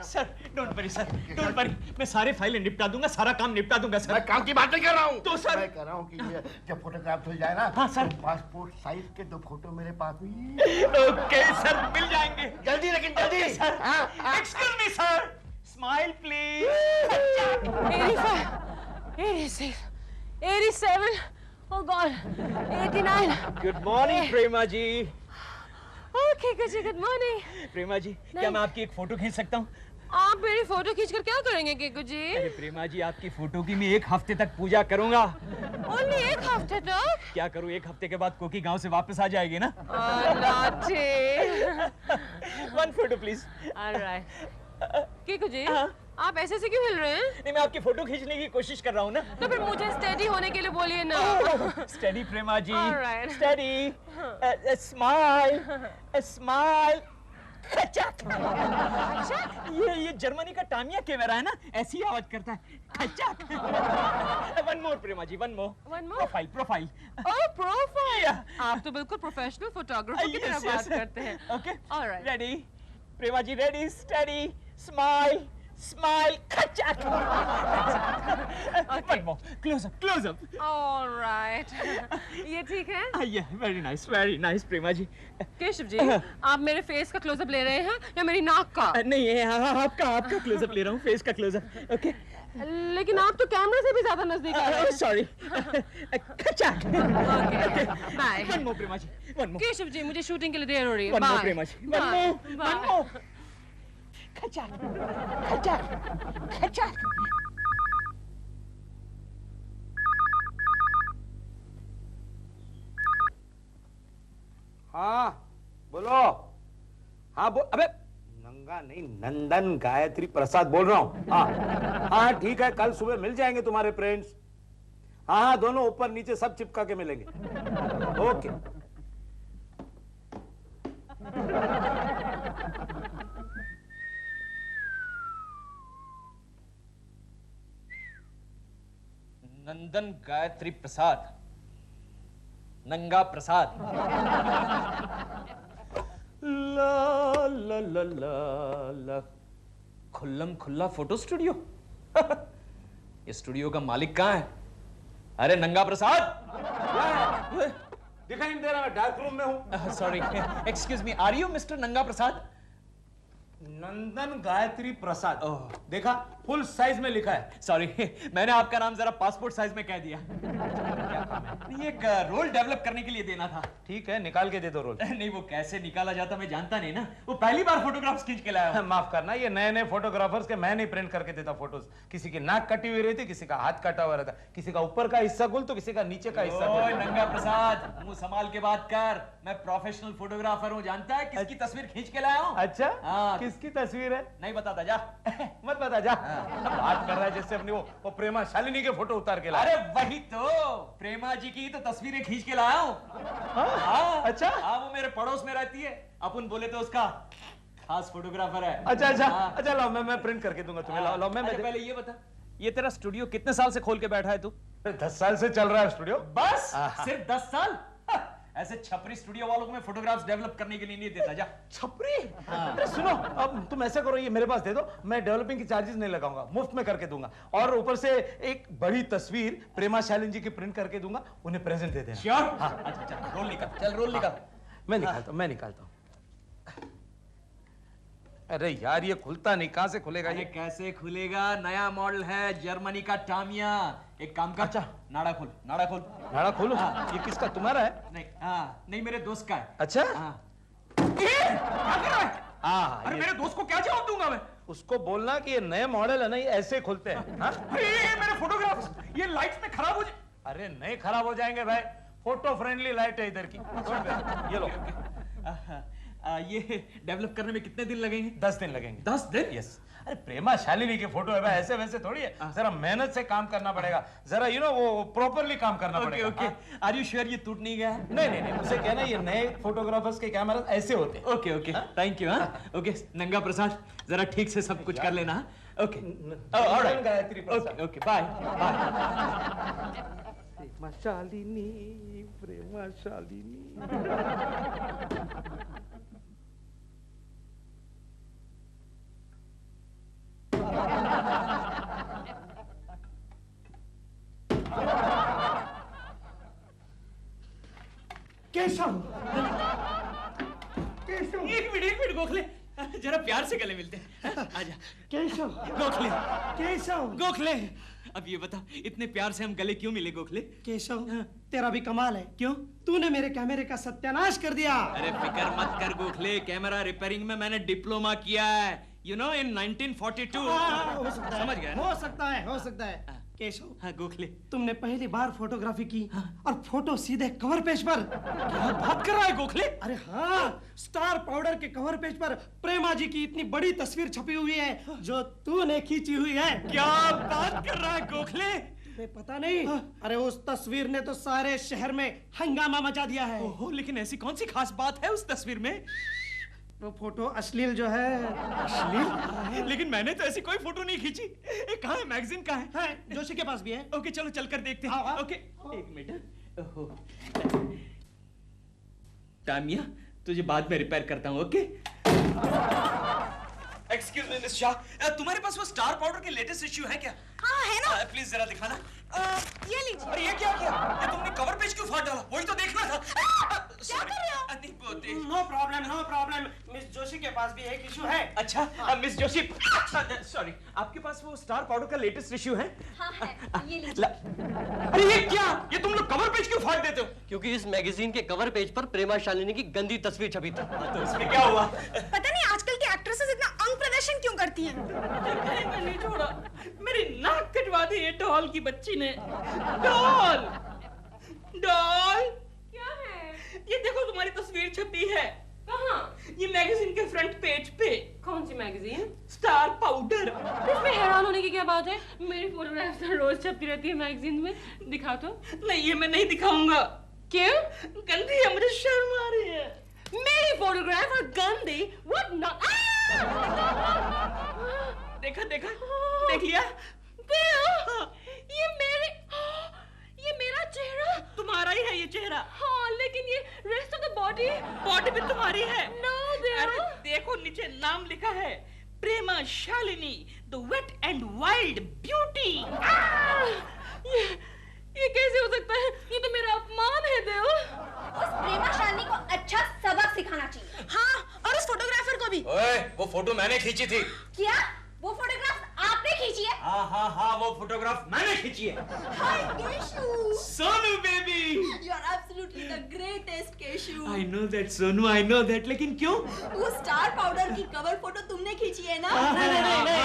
Speaker 5: Sir don't worry don't worry, मैं सारे फाइलें निपटा दूंगा, सारा काम निपटा दूंगा सर।
Speaker 4: मैं काम की बात नहीं कर रहा हूँ।
Speaker 5: तो सर
Speaker 4: मैं कह रहा हूँ कि ये जब फोटोग्राफ हो जाए ना।
Speaker 5: हाँ सर।
Speaker 4: पासपोर्ट साइज के 2 फोटो मेरे पास हुई।
Speaker 5: ओके सर, मिल जाएंगे
Speaker 4: जल्दी, लेकिन जल्दी।
Speaker 5: Sir. Excuse me sir, smile please.
Speaker 10: 86, 87, oh God, 89.
Speaker 5: Good morning Prema ji.
Speaker 10: Okay, Kuji, good morning.
Speaker 5: Prema ji, क्या मैं आपकी एक फोटो खींच सकता हूँ?
Speaker 10: आप मेरी फोटो खींचकर क्या करेंगे केकू जी?
Speaker 5: अरे प्रेमा जी, आपकी फोटो की मैं 1 हफ्ते तक पूजा करूंगा।
Speaker 10: Only 1 हफ्ते तक?
Speaker 5: क्या करूँ, 1 हफ्ते के बाद कोकी गांव से वापस आ जाएगी ना?
Speaker 10: Naughty.
Speaker 5: 1 photo please.
Speaker 10: All right. Keku ji आप ऐसे से क्यों हिल रहे हैं?
Speaker 9: नहीं, मैं आपकी फोटो खींचने की कोशिश कर रहा हूँ ना।
Speaker 10: तो फिर मुझे स्टेडी होने के लिए बोलिए ना।
Speaker 9: Steady Prema ji,
Speaker 10: Alright.
Speaker 9: Steady, smile, smile. ये जर्मनी का टामिया कैमरा है ना, ऐसी आवाज करता है। One more Prema ji, one more. Profile, profile.
Speaker 10: Oh profile, आप तो बिल्कुल प्रोफेशनल फोटोग्राफर की तरह
Speaker 9: Yes,
Speaker 10: बात
Speaker 9: yes.
Speaker 10: करते हैं।
Speaker 9: Okay,
Speaker 10: Alright.
Speaker 9: Ready Prema ji, ready, steady, smile, smile. One more, close up, close up.
Speaker 10: Alright, ये ठीक है?
Speaker 9: Very nice Prema ji.
Speaker 10: केशव जी, आप मेरे फेस का क्लोजअप ले रहे हैं या मेरी नाक का?
Speaker 9: नहीं, आपका क्लोजअप ले रहा हूँ, फेस का क्लोजअप। ओके,
Speaker 10: लेकिन आप तो कैमरे से भी ज्यादा नजदीक आ रहे हैं।
Speaker 9: Sorry.
Speaker 10: Bye.
Speaker 9: One more Prema ji, one more.
Speaker 10: Keshav ji, मुझे शूटिंग के लिए देर हो रही है।
Speaker 9: One more
Speaker 10: bye.
Speaker 9: Prema ji, one more. खचा।
Speaker 11: हाँ बोलो। हाँ अबे नंगा नहीं, नंदन गायत्री प्रसाद बोल रहा हूँ। हाँ ठीक है, कल सुबह मिल जाएंगे तुम्हारे फ्रेंड्स। हाँ दोनों ऊपर नीचे सब चिपका के मिलेंगे। ओके।
Speaker 5: नंदन गायत्री प्रसाद, नंगा प्रसाद। ला ला ला ला ला, खुल्लम खुल्ला फोटो स्टूडियो। ये स्टूडियो का मालिक कहाँ है? अरे नंगा प्रसाद,
Speaker 11: दिखाई नहीं दे रहा, मैं डार्क रूम में हूँ।
Speaker 5: Sorry, excuse me, are you mister Nanga Prasad?
Speaker 11: नंदन गायत्री प्रसाद। देखा, फुल साइज में लिखा है।
Speaker 5: सॉरी, मैंने आपका नाम जरा पासपोर्ट साइज में कह दिया। ये एक रोल डेवलप करने के लिए देना था।
Speaker 11: ठीक है, निकाल के दे दो रोल।
Speaker 5: नहीं, वो कैसे निकाला जाता मैं जानता नहीं ना, वो पहली बार फोटोग्राफ्स खींच के लाया हूं।
Speaker 11: माफ करना, ये नए नए फोटोग्राफर्स के मैं नहीं प्रिंट करके देता फोटोज। किसी की नाक कटी हुई रहती, किसी का हाथ कटा हुआ रहता, किसी का ऊपर का हिस्सा गुल तो किसी का नीचे का हिस्सा गुल।
Speaker 5: नंगा प्रसाद, मुंह संभाल के बात कर, मैं प्रोफेशनल फोटोग्राफर हूँ, जानता है किसकी तस्वीर खींच के लाया हूँ?
Speaker 11: अच्छा,
Speaker 5: हाँ।
Speaker 11: किसकी तस्वीर है?
Speaker 5: नहीं बताता, जा।
Speaker 11: मत बता, जा। बात कर रहा है जैसे अपनी वो प्रेमा शालिनी के फोटो उतार के लाया।
Speaker 5: अरे वही तो, प्रेमा जी की तो तस्वीरें खींच के लाया हूँ। हाँ,
Speaker 11: अच्छा।
Speaker 5: हाँ, वो मेरे पड़ोस में रहती है, अपन बोले तो उसका खास फोटोग्राफर है।
Speaker 11: अच्छा अच्छा अच्छा, लाओ मैं प्रिंट करके दूंगा तुम्हें। लाओ मैं
Speaker 5: पहले ये बता, ये तेरा स्टूडियो कितने साल से खोल के बैठा है तू?
Speaker 11: 10 साल से चल रहा है स्टूडियो।
Speaker 5: बस सिर्फ 10 साल? ऐसे छपरी स्टूडियो वालों को मैं फोटोग्राफ्स डेवलप करने के लिए नहीं देता, जा।
Speaker 11: छपरी? अरे सुनो, अब तुम ऐसा करो, ये मेरे पास दे दो, मैं डेवलपिंग की चार्जेस नहीं लगाऊंगा, मुफ्त में करके दूंगा। और ऊपर से एक बड़ी तस्वीर प्रेमा शालिनी जी की प्रिंट करके दूंगा, उन्हें प्रेजेंट दे देना।
Speaker 5: श्योर? हाँ। अच्छा, रोल निकाल, चल रोल निकाल।
Speaker 11: मैं निकालता हूँ। अरे यार, ये खुलता नहीं, कहां से खुलेगा ये?
Speaker 5: कैसे खुलेगा? नया मॉडल है, जर्मनी का टामिया। एक काम कर,
Speaker 11: अच्छा,
Speaker 5: नाड़ा खोल, नाड़ा खोल।
Speaker 11: नाड़ा खोलो? ये किसका, तुम्हारा है?
Speaker 5: नहीं, हाँ, नहीं, मेरे दोस्त का है।
Speaker 11: अच्छा,
Speaker 5: क्या कर रहा है?
Speaker 11: हाँ,
Speaker 5: अरे मेरे दोस्त को क्या जवाब दूंगा मैं?
Speaker 11: उसको बोलना कि ये नए मॉडल है ना, ये ऐसे खुलते हैं। हाँ?
Speaker 5: अरे ये मेरे फोटोग्राफ्स, ये लाइट्स में खराब हो जाए।
Speaker 11: अरे नहीं खराब हो जाएंगे भाई, फोटो फ्रेंडली लाइट है इधर की। ये लो।
Speaker 5: ये डेवलप करने में कितने दिन लगेंगे?
Speaker 11: 10 दिन लगेंगे।
Speaker 5: 10 दिन?
Speaker 11: यस। अरे प्रेमा शालिनी की फोटो है भाई, ऐसे वैसे थोड़ी है, जरा मेहनत से काम करना पड़ेगा, जरा वो प्रॉपरली काम करना पड़ेगा।
Speaker 5: ओके, आर यू श्योर ये टूट नहीं गया है?
Speaker 11: नहीं, उसे कहना ये नए फोटोग्राफर्स के कैमरा ऐसे होते हैं।
Speaker 5: Okay, thank you. ओके, नंगा प्रसाद, जरा ठीक से सब कुछ कर लेना। Okay, alright Gayatri Prasad. Okay, bye bye.
Speaker 11: Prema Shalini.
Speaker 7: Keshav,
Speaker 5: एक मिनट गोखले, जरा प्यार से गले मिलते हैं। आजा।
Speaker 7: केशव,
Speaker 5: गोखले, अब ये बता, इतने प्यार से हम गले क्यों मिले गोखले?
Speaker 7: केशव, तेरा भी कमाल है। क्यों? तूने मेरे कैमरे का सत्यानाश कर दिया।
Speaker 5: अरे फिक्र मत कर गोखले, कैमरा रिपेयरिंग में मैंने डिप्लोमा किया है, इन 1942।
Speaker 7: हो सकता है,
Speaker 5: समझ गया?
Speaker 7: हो सकता है। केशव,
Speaker 5: हाँ गोखले,
Speaker 7: तुमने पहली बार फोटोग्राफी की और फोटो सीधे कवर पेज पर।
Speaker 5: क्या बात कर रहा है गोखले?
Speaker 7: अरे हाँ, स्टार पाउडर के कवर पेज पर प्रेमा जी की इतनी बड़ी तस्वीर छपी हुई है जो तूने खींची हुई है।
Speaker 5: क्या बात कर रहा है गोखले?
Speaker 7: पता नहीं, अरे उस तस्वीर ने तो सारे शहर में हंगामा मचा दिया है।
Speaker 5: ओहो, लेकिन ऐसी कौन सी खास बात है उस तस्वीर में?
Speaker 7: वो फोटो अश्लील जो है।
Speaker 5: अश्लील? लेकिन मैंने तो ऐसी कोई फोटो नहीं खींची। कहाँ है मैगजीन? कहाँ है?
Speaker 7: जोशी के पास भी है।
Speaker 5: ओके चलो चलकर देखते हैं। ओके एक मिनट। तामिया, तुझे बाद में रिपेयर करता हूँ। Okay. Excuse me miss Shah, तुम्हारे पास वो स्टार पाउडर के लेटेस्ट इश्यू है क्या?
Speaker 6: हाँ है ना।
Speaker 5: प्लीज जरा दिखाना।
Speaker 6: ये लीजिए।
Speaker 5: अरे ये क्या किया? ये तुमने कवर पेज क्यों फाड़ डाला? वही तो देखना था।
Speaker 6: क्या कर रहे हो?
Speaker 7: No problem, no problem. Miss Joshi के पास भी एक इशू है।
Speaker 5: अच्छा, मिस जोशी, सॉरी, आपके पास वो स्टार पाउडर का लेटेस्ट इश्यू है?
Speaker 6: हाँ है, ये लीजिए।
Speaker 5: अरे ये क्या? ये तुम लोग कवर पेज क्यों फाड़ देते हो?
Speaker 12: क्योंकि इस मैगजीन के कवर पेज पर प्रेमा शालिनी की गंदी तस्वीर छपी थी।
Speaker 5: तो इसमें क्या हुआ?
Speaker 6: पता नहीं आजकल की एक्ट्रेसेस इतना अंग प्रदर्शन क्यों करती हैं?
Speaker 2: मैंने नहीं छोड़ा, मेरी नाक कटवा दी है डॉल की बच्ची ने। डॉल, डॉल,
Speaker 10: क्या है?
Speaker 2: ये देखो तुम्हारी तस्वीर छपी है।
Speaker 10: कहाँ?
Speaker 2: ये मैगजीन के फ्रंट पेज पे।
Speaker 10: कौन सी मैगजीन?
Speaker 2: Star powder.
Speaker 10: इसमें हैरान होने की क्या बात है? मेरी फोटोग्राफ तो रोज छपती रहती है मैगजीन में। दिखा तो।
Speaker 2: नहीं, ये मैं नहीं दिखाऊंगा।
Speaker 10: क्यों?
Speaker 2: गंदी है, मुझे शर्म आ रही है।
Speaker 10: मेरी फोटोग्राफ और गंदी? What not?
Speaker 2: देखा देखा, देख लिया?
Speaker 10: ये मेरा चेहरा।
Speaker 2: तुम्हारा ही है ये चेहरा।
Speaker 10: हाँ, लेकिन ये रेस्ट ऑफ द बॉडी
Speaker 2: भी तुम्हारी है।
Speaker 10: No,
Speaker 2: अरे देखो नीचे नाम लिखा है, Prema Shalini, the wet and wild beauty.
Speaker 10: ये कैसे हो सकता है? ये तो मेरा अपमान है देव।
Speaker 8: उस प्रेमा शालिनी को अच्छा सबक सिखाना चाहिए।
Speaker 6: हाँ, और उस फोटोग्राफर को भी।
Speaker 5: ओए, वो फोटो मैंने खींची थी।
Speaker 8: क्या? वो फोटोग्राफ आपने खींची है?
Speaker 5: हाँ, वो फोटोग्राफ मैंने खींची है।
Speaker 6: Hi Keshu.
Speaker 5: Sonu baby.
Speaker 6: You are absolutely the greatest, Keshu.
Speaker 5: I know that Sonu, I know that, लेकिन क्यों?
Speaker 6: वो स्टार पाउडर की कवर फोटो तुमने खींची है ना?
Speaker 5: नहीं।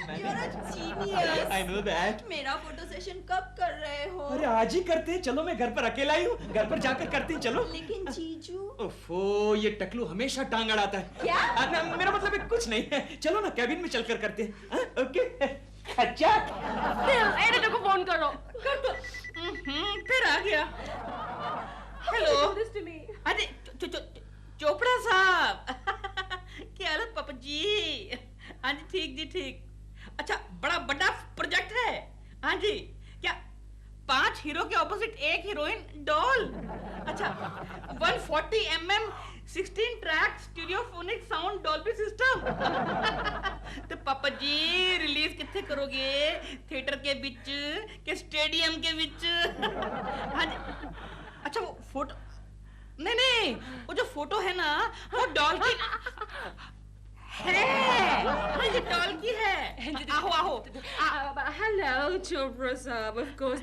Speaker 6: You are a genius।
Speaker 5: I know that।
Speaker 6: मेरा फोटो सेशन कब कर रहे हो?
Speaker 5: अरे आज ही करते हैं। चलो, मैं घर पर अकेला ही हूँ, घर पर जाकर करते हैं। चलो।
Speaker 6: लेकिन जीजू।
Speaker 5: ओफो, ये टकलू हमेशा टांग अड़ाता है।
Speaker 6: क्या?
Speaker 5: मेरा मतलब है कुछ नहीं है। चलो ना, कैबिन में चलकर करते हैं। ओके। अच्छा।
Speaker 10: एडिटर को फोन करो।
Speaker 2: कर दो। फिर आ गया। हेलो। अरे चोपड़ा साहब। क्या हाल है पापा जी? हाँ जी, ठीक जी ठीक। अच्छा, बड़ा प्रोजेक्ट है। हाँ जी, क्या 5 हीरो के ऑपोजिट एक हीरोइन डॉल? अच्छा, 140 mm 16 track stereophonic sound Dolby system. तो पापा जी रिलीज कितने करोगे? थिएटर के बीच के स्टेडियम के बीच? हाँ जी। अच्छा, वो फोटो नहीं, वो जो फोटो है ना, वो डॉल की है। हाँ, ये डॉल की है। आओ।
Speaker 10: हेलो चोपड़ा साहब, ऑफ कोर्स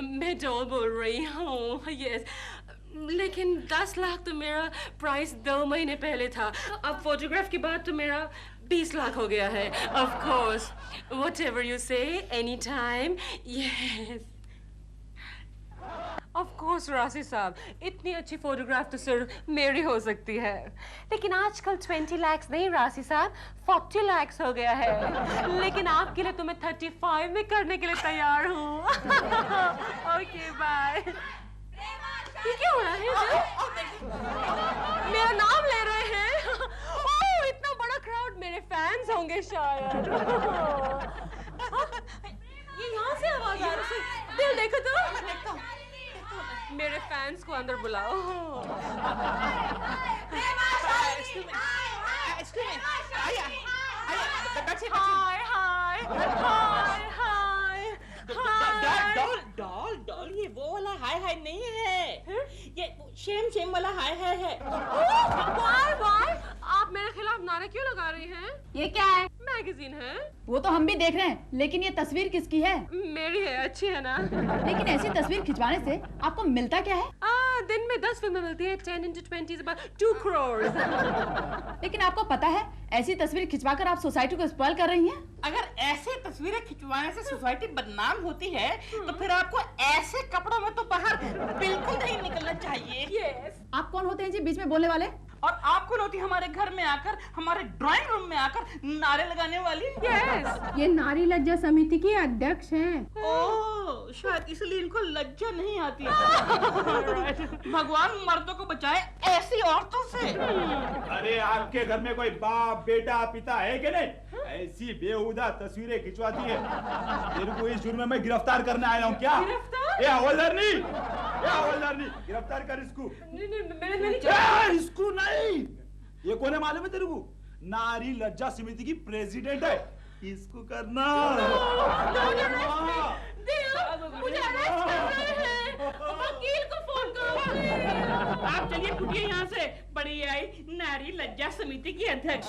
Speaker 10: मैं डॉल बोल रही हूँ। यस, लेकिन 10 लाख तो मेरा प्राइस 2 महीने पहले था। अब फोटोग्राफ के बाद तो मेरा 20 लाख हो गया है। ऑफ कोर्स, व्हाटएवर यू से, any time. Yes of course राशि साहब, इतनी अच्छी फोटोग्राफ तो सिर्फ मेरी हो सकती है। लेकिन आजकल 20 लाख नहीं राशि साहब, 40 लाख हो गया है। लेकिन आपके लिए तो मैं 35 में करने के लिए तैयार हूँ। Okay bye. ये क्या हो रहा है? मेरा नाम ले रहे हैं। ओह, इतना बड़ा क्राउड, मेरे फैंस होंगे शायद। ये यहाँ से आवाज आ रही है। दिल देखो तो। मेरे फैंस को अंदर बुलाओ।
Speaker 2: डॉल ये वो वाला हाय नहीं है। ये शेम वाला हाय है।
Speaker 10: वाई आप मेरे खिलाफ नारे क्यों लगा रही हैं?
Speaker 1: ये क्या है?
Speaker 10: मैगजीन है।
Speaker 1: वो तो हम भी देख रहे हैं, लेकिन ये तस्वीर किसकी है?
Speaker 10: मेरी है, अच्छी है ना?
Speaker 1: लेकिन ऐसी तस्वीर खिंचवाने से आपको मिलता क्या है?
Speaker 10: दिन में 10 फिल्में मिलती है। 10 into 20 is about 2 crores।
Speaker 1: लेकिन आपको पता है ऐसी तस्वीर खिंचवाकर आप सोसाइटी को स्पॉइल कर रही हैं?
Speaker 2: अगर ऐसे तस्वीरें खिंचवाने से सोसाइटी बदनाम होती है तो फिर आपको ऐसे कपड़ों में तो बाहर बिल्कुल नहीं निकलना चाहिए।
Speaker 10: Yes।
Speaker 1: आप कौन होते हैं जी बीच में बोलने वाले?
Speaker 2: और आप कौन होती हमारे घर में आकर, हमारे ड्राइंग रूम में आकर नारे लगाने वाली?
Speaker 10: Yes।
Speaker 1: ये नारी लज्जा समिति की अध्यक्ष हैं।
Speaker 2: ओह, शायद इसलिए इनको लज्जा नहीं आती। भगवान मर्दों को बचाए ऐसी औरतों से।
Speaker 11: अरे आपके घर में कोई बाप बेटा पिता है कि नहीं? ऐसी बेहुदा तस्वीरें खिंचवाती है। तेरे को इस जुर्म में गिरफ्तार करने आया हूँ क्या? ये हवलदारनी, गिरफ्तार कर इसको। इसको नहीं, ये कौन है मालूम है तेरे को? नारी लज्जा समिति की प्रेसिडेंट है। इसको करना।
Speaker 10: मुझे अरेस्ट कर रहे हैं। वकील को फोन करो।
Speaker 2: आप चलिए फुटिए यहाँ से। बड़ी आई नारी लज्जा समिति की अध्यक्ष।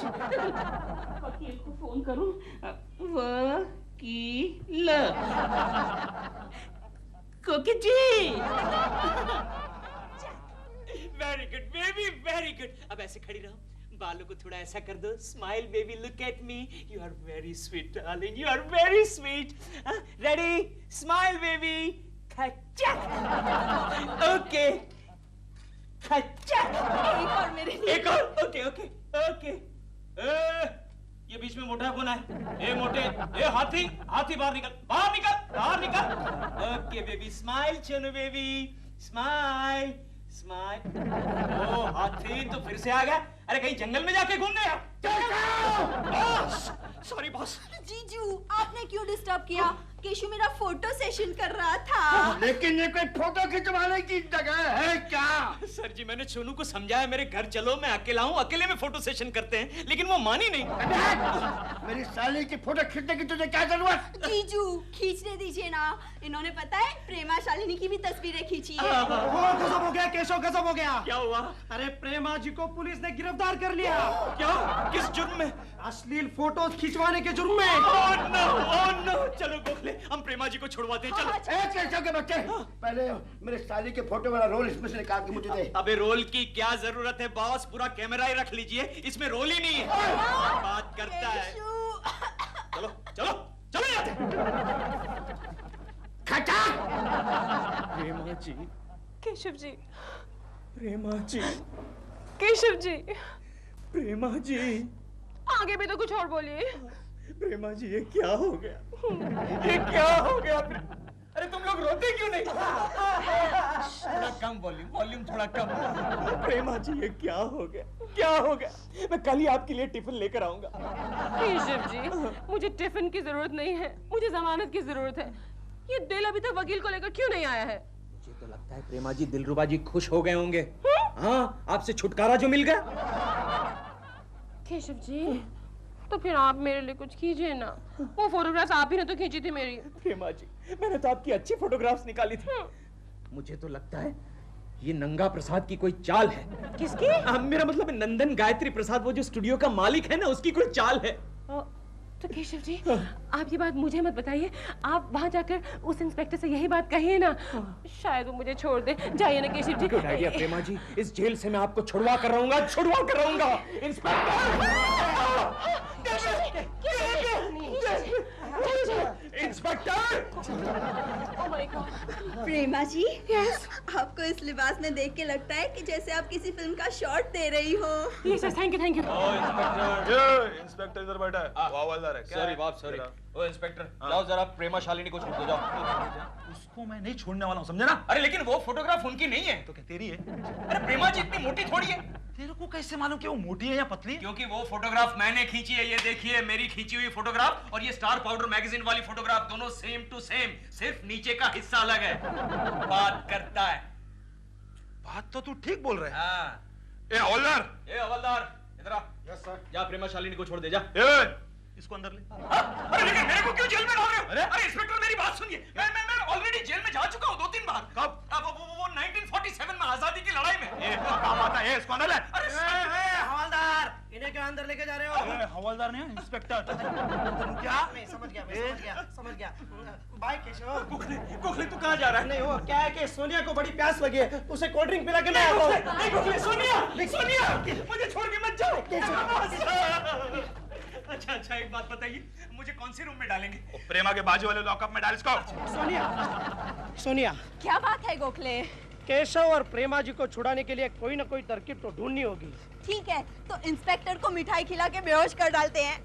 Speaker 2: वकील को फोन करूं? वकील Koki ji.
Speaker 5: Very good baby, very good. अब ऐसे खड़ी रहो, बालों को थोड़ा ऐसा कर दो। Smile baby, look at me. You are very sweet darling, you are very sweet. Ready? Smile baby. खच्चक। ओके, खच्चक।
Speaker 6: एक और मेरे लिए।
Speaker 5: एक और। Okay okay okay. ये बीच में मोटा कौन है? ए मोटे, ए हाथी, हाथी बाहर निकल, बाहर निकल, बाहर निकल। ओके बेबी, स्माइल चुनो बेबी, स्माइल स्माइल। ओ हाथी तो फिर से आ गया। अरे कहीं जंगल में जाके घूमने यार। Sorry boss.
Speaker 6: जीजू, आपने क्यों डिस्टर्ब किया? केशु मेरा फोटो सेशन कर रहा था।
Speaker 4: लेकिन ये कोई फोटो खिंचवाने की जगह है क्या?
Speaker 5: सर जी, मैंने सोनू को समझाया मेरे घर चलो, मैं अकेला हूँ, अकेले में फोटो सेशन करते हैं, लेकिन वो मानी नहीं।
Speaker 4: मेरी साली की फोटो खींचने की तुझे क्या जरूरत?
Speaker 6: जीजू, खींचने दीजिए ना। इन्होंने पता है प्रेमा शालिनी की भी तस्वीरें खींची है।
Speaker 7: गजब हो गया केशव, गजब हो गया।
Speaker 5: क्या हुआ?
Speaker 7: अरे प्रेमा जी को पुलिस ने गिरफ्तार कर लिया।
Speaker 5: क्या? किस जुर्म में?
Speaker 7: अश्लील फोटो खिंचवाने के जुर्म में।
Speaker 5: ओह नो, चलो गोखले, हम प्रेमा जी को छुड़वा दें। चलो।
Speaker 4: केशव के बच्चे, पहले मेरे साली के फोटो वाला रोल इसमें से निकाल के मुझे दे।
Speaker 5: अबे रोल की क्या जरूरत है बॉस, पूरा कैमरा ही रख लीजिए, इसमें रोल ही नहीं है। बात करता है। चलो चलो चलो जाते।
Speaker 4: खचा।
Speaker 5: प्रेमा जी,
Speaker 10: केशव जी,
Speaker 5: प्रेमा जी,
Speaker 10: केशव जी,
Speaker 5: प्रेमा जी।
Speaker 10: आगे भी तो कुछ और बोलिए।
Speaker 5: प्रेमा जी, ये क्या हो गया? ये क्या हो गया? अरे तुम लोग रोते क्यों नहीं? थोड़ा कम वॉल्यूम थोड़ा कम। प्रेमा जी, ये क्या हो गया? क्या हो गया? मैं कल ही आपके लिए टिफिन लेकर आऊंगा।
Speaker 10: केशव जी, मुझे टिफिन की जरूरत नहीं है, मुझे जमानत की जरूरत है। ये दिल अभी तक वकील को लेकर क्यों नहीं आया है?
Speaker 5: मुझे तो लगता है प्रेमा जी, दिलरुबा जी खुश हो गए होंगे। हाँ, आपसे छुटकारा जो मिल गया।
Speaker 10: केशव जी, तो फिर आप मेरे लिए कुछ कीजिए ना। वो फोटोग्राफ्स आप ही ने तो खींची थी मेरी।
Speaker 5: प्रेमा जी, मैंने तो आपकी अच्छी फोटोग्राफ्स निकाली थी। मुझे तो लगता है ये नंगा प्रसाद की कोई चाल है।
Speaker 10: किसकी?
Speaker 5: मेरा मतलब नंदन गायत्री प्रसाद, वो जो स्टूडियो का मालिक है ना, उसकी कोई चाल है।
Speaker 10: तो केशव जी, आप ये बात मुझे मत बताइए, आप वहाँ जाकर उस इंस्पेक्टर से यही बात कहिए ना, शायद वो मुझे छोड़ दे। जाइए ना केशव जी।
Speaker 5: गुड आइडिया प्रेमा जी, इस जेल से मैं आपको छुड़वा कर रहूंगा, छुड़वा कर रहूंगा। Inspector!
Speaker 10: Oh my God.
Speaker 6: Prema ji, yes, आपको इस लिबास में देख के लगता है कि जैसे आप किसी फिल्म का शॉट दे रही हो।
Speaker 10: Yes sir, thank you thank you.
Speaker 11: Inspector इधर बैठा है, वो हवलदार है।
Speaker 5: सॉरी बाप, सॉरी। ओ इंस्पेक्टर, जाओ जरा प्रेमा शालिनी को छोड़ दो, जाओ।
Speaker 11: उसको मैं नहीं छोड़ने वाला हूँ, समझे ना?
Speaker 5: अरे लेकिन वो फोटोग्राफ उनकी नहीं है।
Speaker 11: तो क्या तेरी है?
Speaker 5: अरे प्रेमा जी इतनी मोटी थोड़ी है।
Speaker 11: तेरे को कैसे मालूम कि वो मोटी है या पतली?
Speaker 5: क्योंकि वो फोटोग्राफ मैंने खींची है। ये देखिए मेरी खींची हुई फोटोग्राफ, और ये स्टार पाउडर मैगजीन वाली फोटोग्राफ, दोनों सेम टू सेम, सिर्फ नीचे का हिस्सा अलग है। बात करता है।
Speaker 11: बात तो तू ठीक बोल रहा है।
Speaker 5: हाँ।
Speaker 11: ए हवलदार,
Speaker 5: इधर आ।
Speaker 11: Yes sir.
Speaker 5: जा प्रेमा शालिनी को छोड़ दे, जा।
Speaker 11: इसको अंदर ले।
Speaker 5: अरे लेकिन मेरे को क्यों जेल में डाल रहे हो? अरे इंस्पेक्टर मेरी बात सुनिए, मैं ऑलरेडी जेल में जा चुका हूँ 2-3 बार।
Speaker 11: कब?
Speaker 5: वो 1947 में आजादी की लड़ाई में।
Speaker 11: ये काम आता है, इसको अंदर ले।
Speaker 5: अरे
Speaker 7: हवलदार, इन्हें क्या अंदर लेके जा रहे हो?
Speaker 11: हवलदार नहीं इंस्पेक्टर।
Speaker 7: क्या? मैं समझ गया। बाय केशव।
Speaker 11: गोखले तू कहाँ जा रहा है?
Speaker 7: नहीं वो क्या है कि सोनिया को बड़ी प्यास लगी है, उसे कोल्ड ड्रिंक पिला के मैं आता हूँ।
Speaker 11: नहीं गोखले, सोनिया मुझे छोड़ के मत जाओ। अच्छा एक बात बताइए, मुझे कौन सी रूम में डालेंगे? प्रेमा के बाजू वाले लॉकअप में डाल इसको।
Speaker 7: सोनिया
Speaker 6: क्या बात है गोखले?
Speaker 7: केशव और प्रेमा जी को छुड़ाने के लिए कोई ना कोई तरकीब तो ढूंढनी होगी।
Speaker 6: ठीक है, तो इंस्पेक्टर को मिठाई खिला के बेहोश कर डालते हैं।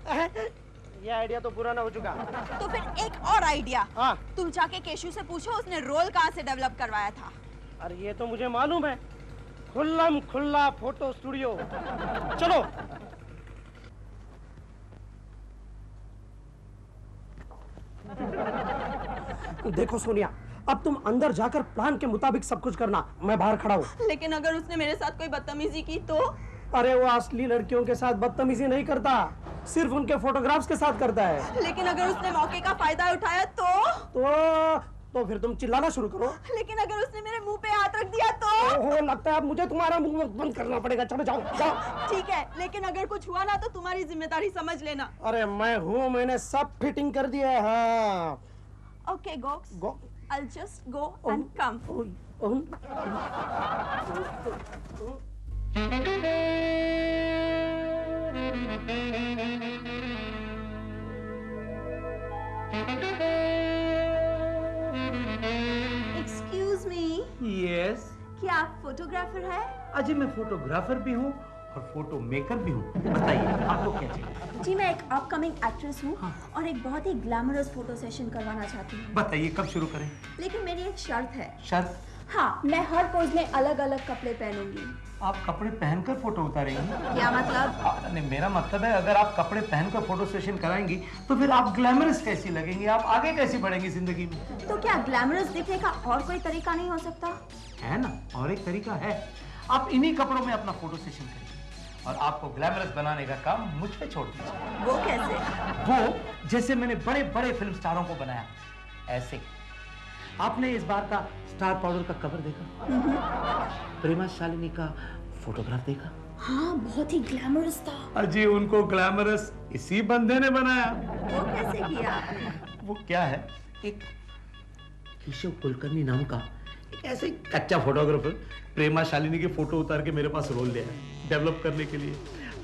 Speaker 7: ये आइडिया तो पुराना हो चुका।
Speaker 6: तो फिर एक और आइडिया।
Speaker 7: हाँ।
Speaker 6: तुम जाके केशु से पूछो उसने रोल कहाँ से डेवलप करवाया था।
Speaker 7: अरे ये तो मुझे मालूम है, खुल्लम खुल्ला फोटो स्टूडियो। चलो। देखो सोनिया, अब तुम अंदर जाकर प्लान के मुताबिक सब कुछ करना, मैं बाहर खड़ा हूँ।
Speaker 6: लेकिन अगर उसने मेरे साथ कोई बदतमीजी की तो?
Speaker 7: अरे वो असली लड़कियों के साथ बदतमीजी नहीं करता, सिर्फ उनके फोटोग्राफ्स के साथ करता है।
Speaker 6: लेकिन अगर उसने मौके का फायदा उठाया
Speaker 7: तो फिर तुम चिल्लाना शुरू करो।
Speaker 6: लेकिन अगर उसने मेरे मुंह पे हाथ रख दिया तो?
Speaker 7: ओहो, लगता है अब मुझे तुम्हारा मुंह बंद करना पड़ेगा। चलो जाओ।
Speaker 6: ठीक है, लेकिन अगर कुछ हुआ ना तो तुम्हारी जिम्मेदारी समझ लेना।
Speaker 7: अरे मैं हूँ, मैंने सब फिटिंग कर दिया है। हाँ।
Speaker 6: Okay, Gox. I'll just go and come. Excuse me.
Speaker 11: Yes.
Speaker 6: क्या आप फोटोग्राफर है?
Speaker 11: अजी मैं फोटोग्राफर भी हूँ और फोटो मेकर भी हूँ। बताइए आपको क्या चाहिए?
Speaker 6: जी मैं एक अपकमिंग एक्ट्रेस हूँ और एक बहुत ही ग्लैमरस फोटो सेशन करवाना चाहती हूँ।
Speaker 11: बताइए कब शुरू करें?
Speaker 6: लेकिन मेरी एक शर्त है।
Speaker 11: शर्त?
Speaker 6: हाँ, मैं हर पोज में अलग अलग कपड़े पहनूंगी।
Speaker 11: आप कपड़े पहनकर फोटो उतारेंगी?
Speaker 6: क्या मतलब?
Speaker 11: नहीं, मेरा मतलब है अगर आप कपड़े पहनकर फोटो सेशन कराएंगी तो फिर आप ग्लैमरस कैसी लगेंगी, आप आगे कैसी बढ़ेंगी जिंदगी में?
Speaker 6: तो क्या ग्लैमरस दिखने का और कोई तरीका नहीं हो सकता?
Speaker 11: है ना, और एक तरीका है। आप इन्हीं कपड़ों में अपना फोटो सेशन करिए और आपको ग्लैमरस बनाने का काम मुझ पे छोड़ दीजिए।
Speaker 6: वो कैसे?
Speaker 11: वो जैसे मैंने बड़े बड़े फिल्म स्टारों को बनाया ऐसे। आपने इस बार का स्टार पाउडर का कवर देखा? प्रेमा शालिनी का फोटोग्राफ देखा?
Speaker 6: हाँ, बहुत ही ग्लैमरस था।
Speaker 11: अजी उनको ग्लैमरस इसी बंदे ने बनाया।
Speaker 6: वो कैसे किया आपने?
Speaker 11: वो क्या है, एक केशव कुलकर्णी नाम का एक ऐसे कच्चा फोटोग्राफर प्रेमा शालिनी के फोटो उतार के मेरे पास रोल लिया है डेवलप करने के लिए।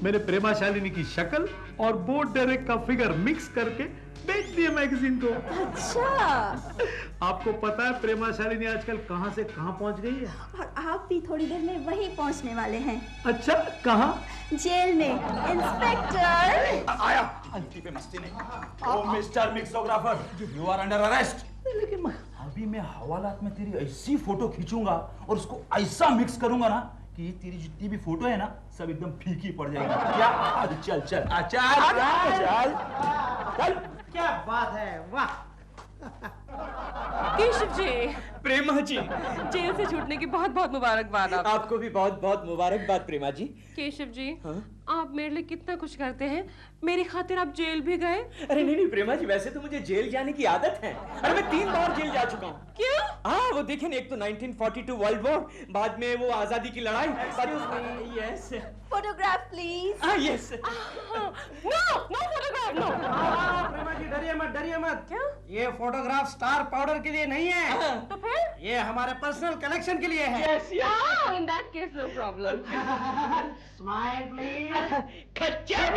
Speaker 11: मैंने प्रेमा शालिनी की शक्ल और बोर्ड डायरेक्ट का फिगर मिक्स करके बेच दिया मैगजीन को।
Speaker 6: अच्छा।
Speaker 11: आपको पता है प्रेमा शालिनी आजकल कहां से कहां पहुंच गई है?
Speaker 6: और आप भी थोड़ी देर में वहीं पहुंचने वाले हैं।
Speaker 11: अच्छा, कहां?
Speaker 6: जेल में। इंस्पेक्टर
Speaker 11: आया। अंती पे मस्ती नहीं। Oh mister mixographer, you are under arrest. लेकिन अभी मैं हवालात में तेरी ऐसी फोटो खींचूंगा और उसको ऐसा मिक्स करूंगा ना कि तेरी जितनी भी फोटो है ना सब एकदम फीकी पड़ जाएगी। क्या? चल चल चल चल।
Speaker 7: क्या बात है, वाह।
Speaker 10: केशव जी,
Speaker 5: प्रेमा जी,
Speaker 10: जेल से छूटने की बहुत बहुत मुबारकबाद।
Speaker 5: आपको भी बहुत बहुत मुबारकबाद प्रेमा जी।
Speaker 10: केशव जी, आप मेरे लिए कितना कुछ करते हैं, मेरी खातिर आप जेल भी गए।
Speaker 5: अरे नहीं प्रेमा जी, वैसे तो मुझे जेल जाने की आदत है। अरे मैं 3 बार जेल जा चुका हूँ।
Speaker 10: क्यों?
Speaker 5: हाँ, वो देखे ना, एक तो 1942 वर्ल्ड वॉर, बाद में वो आजादी की लड़ाई। Yes.
Speaker 6: Photograph please.
Speaker 5: Yes.
Speaker 10: No photograph, no.
Speaker 7: Prema ji डरिए मत।
Speaker 10: क्या?
Speaker 7: ये फोटोग्राफ स्टार पाउडर के लिए नहीं है।
Speaker 10: तो फिर?
Speaker 7: ये हमारे पर्सनल कलेक्शन के लिए है।
Speaker 10: In that case, no problem.
Speaker 7: Smile please.
Speaker 5: खच्चर।